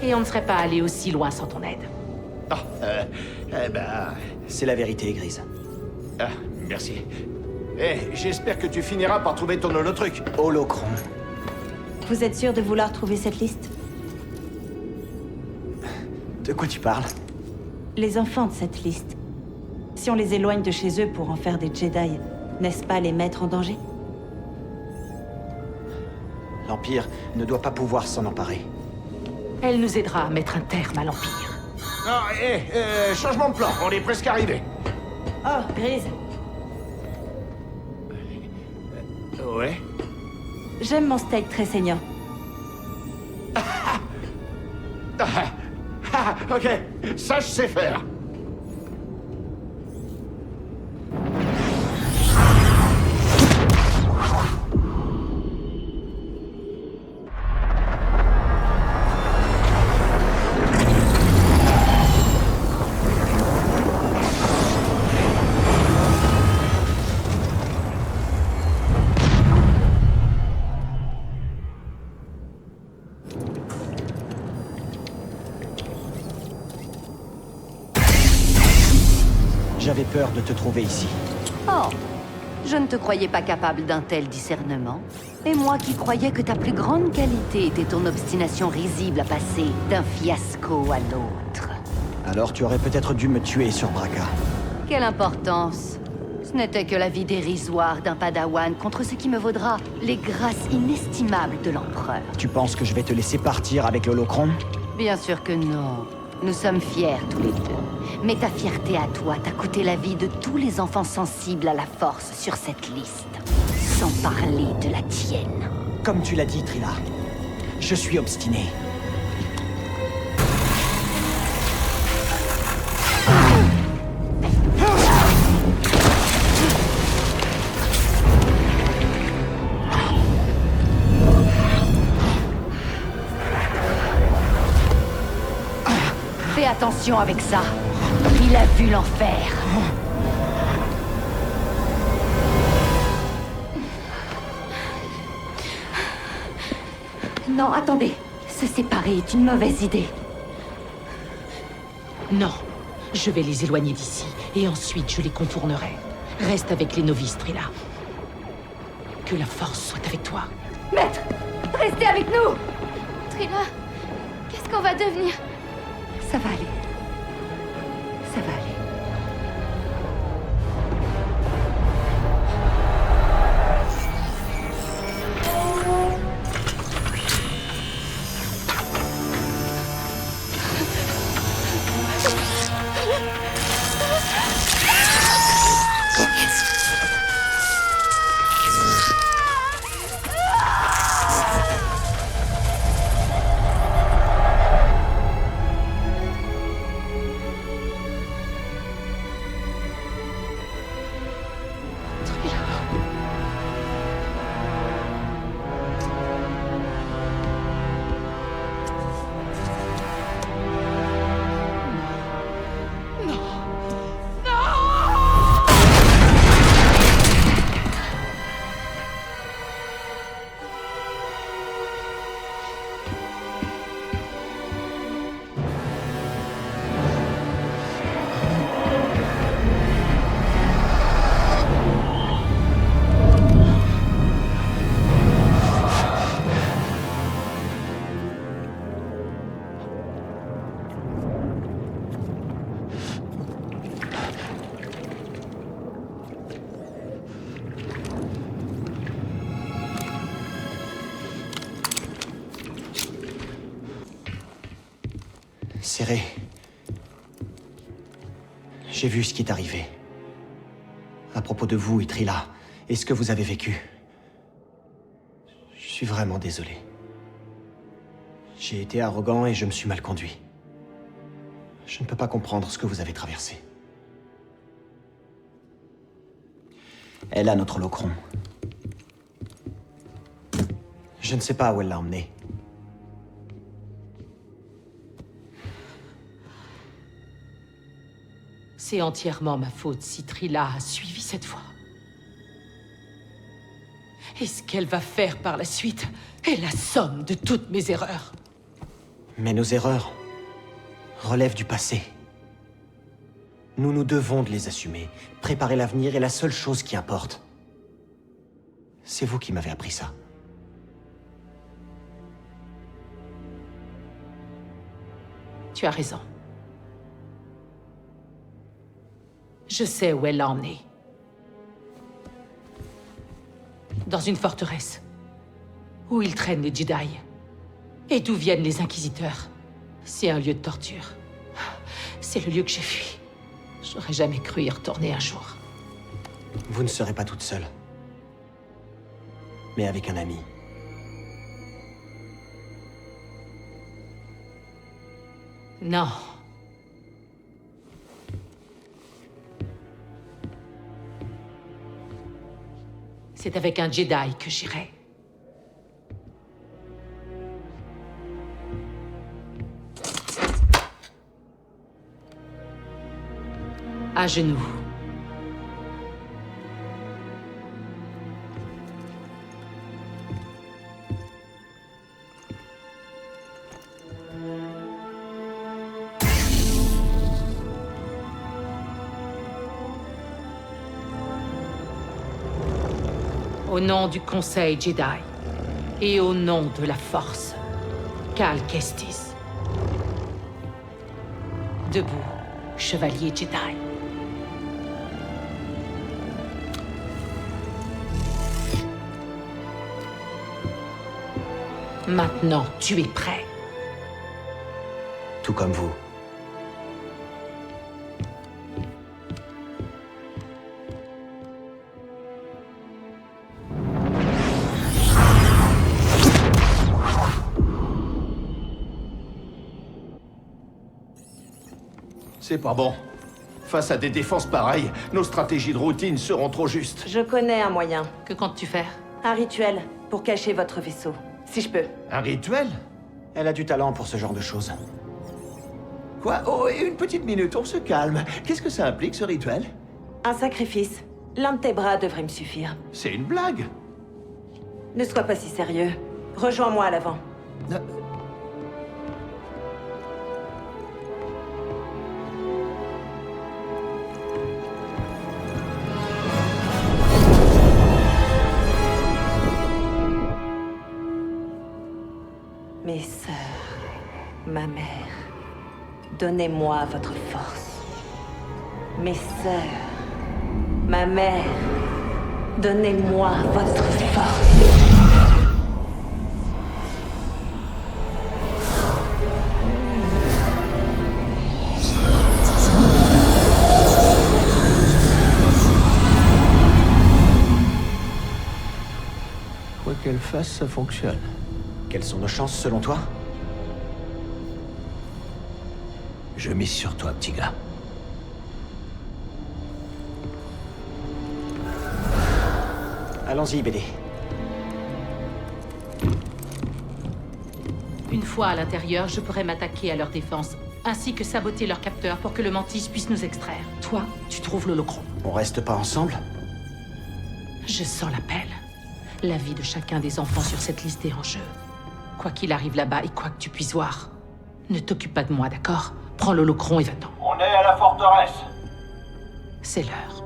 Et on ne serait pas allé aussi loin sans ton aide.
Ah, eh ben...
C'est la vérité, Grise.
Ah, merci. Eh, j'espère que tu finiras par trouver ton holotruc.
Holocron.
Vous êtes sûr de vouloir trouver cette liste?
De quoi tu parles?
Les enfants de cette liste. Si on les éloigne de chez eux pour en faire des Jedi, n'est-ce pas les mettre en danger?
L'Empire ne doit pas pouvoir s'en emparer.
Elle nous aidera à mettre un terme à l'Empire.
Ah, changement de plan, on est presque arrivé.
Oh, Grise.
Ouais.
J'aime mon steak très saignant.
Ok, ça je sais faire.
J'avais peur de te trouver ici.
Oh, je ne te croyais pas capable d'un tel discernement. Et moi qui croyais que ta plus grande qualité était ton obstination risible à passer d'un fiasco à l'autre.
Alors tu aurais peut-être dû me tuer sur Braca.
Quelle importance! Ce n'était que la vie dérisoire d'un padawan contre ce qui me vaudra les grâces inestimables de l'empereur.
Tu penses que je vais te laisser partir avec l'Holocron?
Bien sûr que non. Nous sommes fiers tous les deux. Mais ta fierté à toi t'a coûté la vie de tous les enfants sensibles à la force sur cette liste. Sans parler de la tienne.
Comme tu l'as dit, Trilla, je suis obstiné.
Fais attention avec ça. Il a vu l'enfer. Non, attendez. Se séparer est une mauvaise idée.
Non, je vais les éloigner d'ici, et ensuite je les contournerai. Reste avec les novices, Trilla. Que la force soit avec toi.
Maître,
Restez avec nous! Trina, qu'est-ce qu'on va devenir?
Ça va aller. Ça va aller.
Serré. J'ai vu ce qui est arrivé. À propos de vous et Trila, et ce que vous avez vécu. Je suis vraiment désolé. J'ai été arrogant et je me suis mal conduit. Je ne peux pas comprendre ce que vous avez traversé. Elle a notre holocron. Je ne sais pas où elle l'a emmené.
C'est entièrement ma faute si Trila a suivi cette voie. Et ce qu'elle va faire par la suite est la somme de toutes mes erreurs.
Mais nos erreurs relèvent du passé. Nous nous devons de les assumer. Préparer l'avenir est la seule chose qui importe. C'est vous qui m'avez appris ça.
Tu as raison. Je sais où elle l'a emmené. Dans une forteresse. Où ils traînent les Jedi. Et d'où viennent les Inquisiteurs. C'est un lieu de torture. C'est le lieu que j'ai fui. J'aurais jamais cru y retourner un jour.
Vous ne serez pas toute seule. Mais avec un ami.
Non. C'est avec un Jedi que j'irai. À genoux. Au nom du Conseil Jedi et au nom de la Force, Cal Kestis. Debout, chevalier Jedi. Maintenant, tu es prêt.
Tout comme vous.
C'est pas bon. Face à des défenses pareilles, nos stratégies de routine seront trop justes.
Je connais un moyen.
Que comptes-tu faire?
Un rituel pour cacher votre vaisseau, si je peux.
Un rituel?
Elle a du talent pour ce genre de choses.
Quoi? Oh, et une petite minute, on se calme. Qu'est-ce que ça implique, ce rituel?
Un sacrifice. L'un de tes bras devrait me suffire.
C'est une blague.
Ne sois pas si sérieux. Rejoins-moi à l'avant. Ma mère, donnez-moi votre force. Mes sœurs, ma mère, donnez-moi votre force.
Quoi qu'elle fasse, ça fonctionne. Quelles sont nos chances selon toi?
Je mise sur toi, petit gars.
Allons-y, BD.
Une fois à l'intérieur, je pourrais m'attaquer à leur défense, ainsi que saboter leur capteur pour que le Mantis puisse nous extraire. Toi, tu trouves l'holocron.
On reste pas ensemble?
Je sens l'appel. La vie de chacun des enfants sur cette liste est en jeu. Quoi qu'il arrive là-bas et quoi que tu puisses voir, ne t'occupe pas de moi, d'accord? Prends l'holocron et va-t'en.
On est à la forteresse.
C'est l'heure.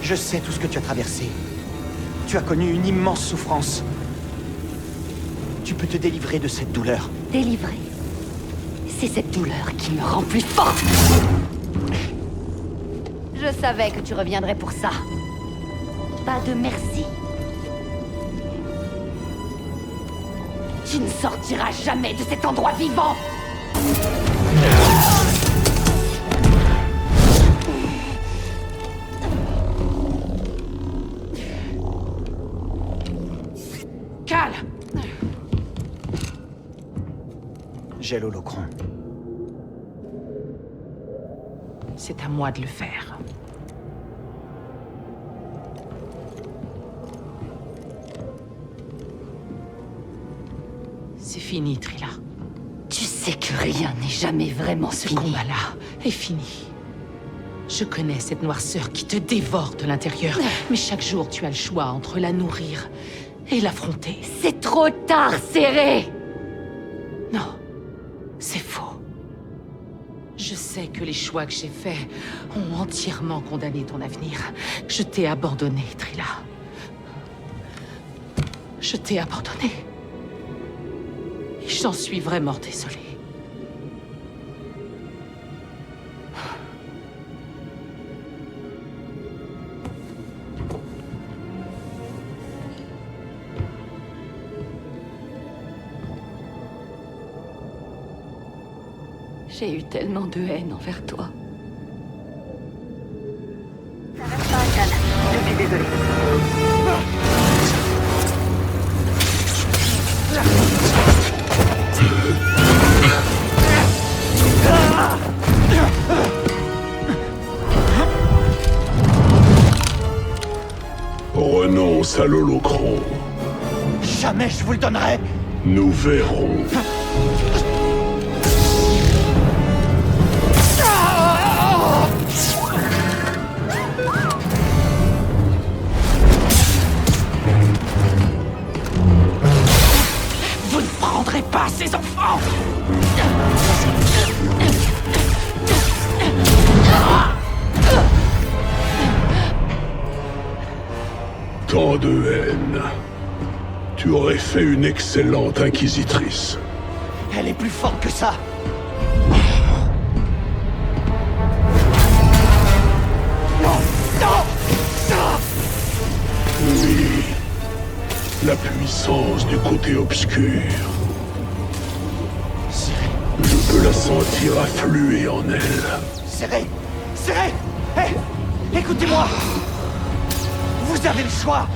Je sais tout ce que tu as traversé. Tu as connu une immense souffrance. Tu peux te délivrer de cette douleur.
Délivrer. C'est cette douleur qui me rend plus forte. Je savais que tu reviendrais pour ça. Pas de merci. Tu ne sortiras jamais de cet endroit vivant.
J'ai l'holocron.
C'est à moi de le faire. C'est fini, Trilla.
Tu sais que rien n'est jamais vraiment
Ce
fini.
combat-là est fini. Je connais cette noirceur qui te dévore de l'intérieur. Mais chaque jour, tu as le choix entre la nourrir et l'affronter.
C'est trop tard, Serré!
Non, c'est faux. Je sais que les choix que j'ai faits ont entièrement condamné ton avenir. Je t'ai abandonné, Trilla. Je t'ai abandonné. Et j'en suis vraiment désolée.
J'ai eu tellement de haine envers toi.
Je suis désolé.
Renonce à l'holocron.
Jamais je vous le donnerai.
Nous verrons.
Vous ne prendrez pas ces enfants!
Tant de haine. Tu aurais fait une excellente inquisitrice.
Elle est plus forte que ça.
Non! Oui. La puissance du côté obscur. Je peux la sentir affluer en elle.
Serrez! Serrez! Hé! Écoutez-moi! Vous avez le choix!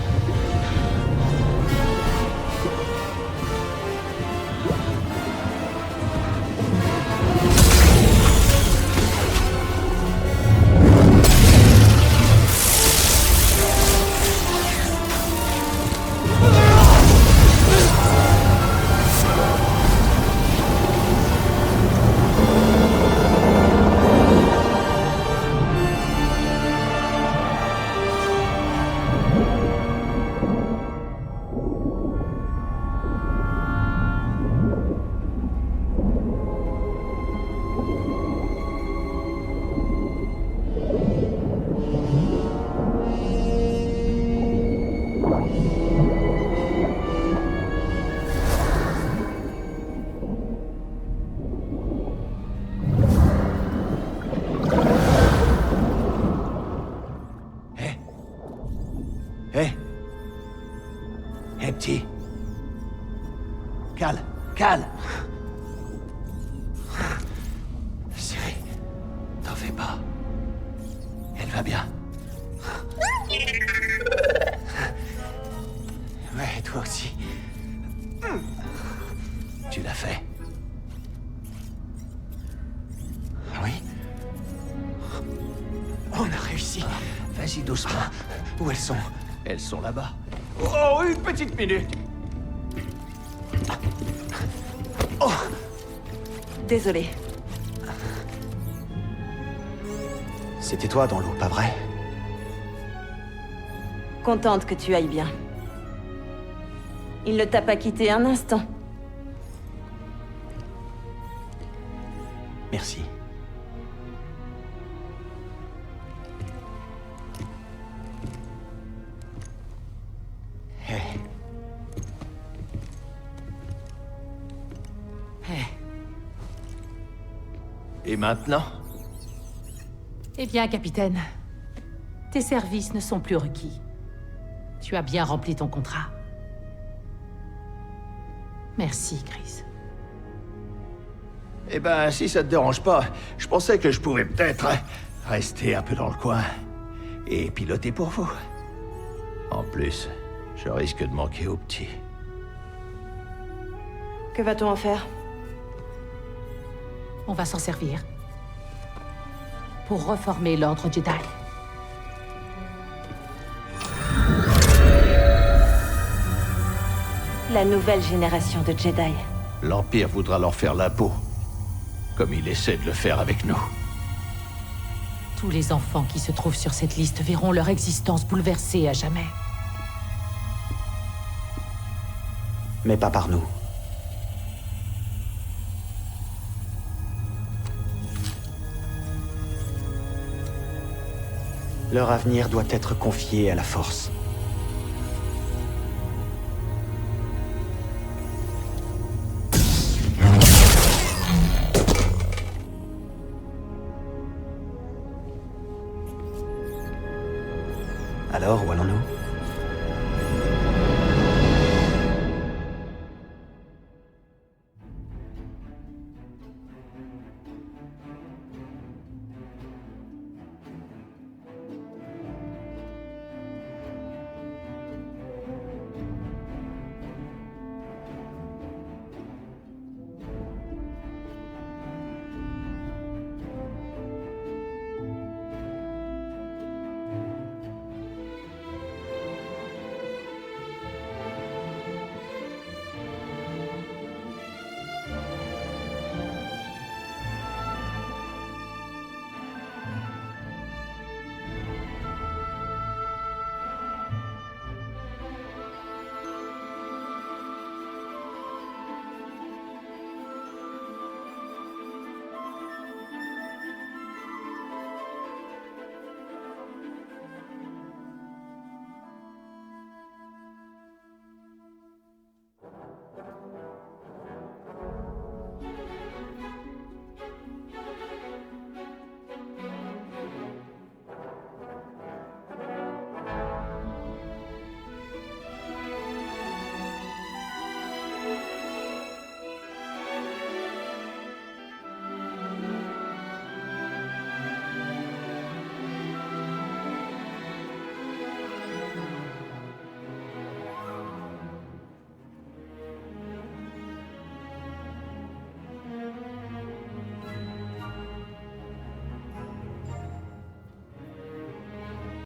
Hé, petit. Calme, calme. Siri, t'en fais pas. Elle va bien. Ouais, toi aussi. Tu l'as fait.
Oui. On a réussi.
Vas-y doucement.
Où elles sont?
Elles sont là-bas.
Oh, une petite minute.
Oh. Désolé.
C'était toi dans l'eau, pas vrai?
Contente que tu ailles bien. Il ne t'a pas quitté un instant.
Merci.
Et maintenant?
Eh bien, capitaine, tes services ne sont plus requis. Tu as bien rempli ton contrat. Merci, Chris.
Eh ben, si ça te dérange pas, je pensais que je pouvais peut-être rester un peu dans le coin et piloter pour vous. En plus, je risque de manquer au petit.
Que va-t-on en faire?
On va s'en servir. Pour reformer l'ordre Jedi.
La nouvelle génération de Jedi.
L'Empire voudra leur faire la peau, comme il essaie de le faire avec nous.
Tous les enfants qui se trouvent sur cette liste verront leur existence bouleversée à jamais.
Mais pas par nous. Leur avenir doit être confié à la Force.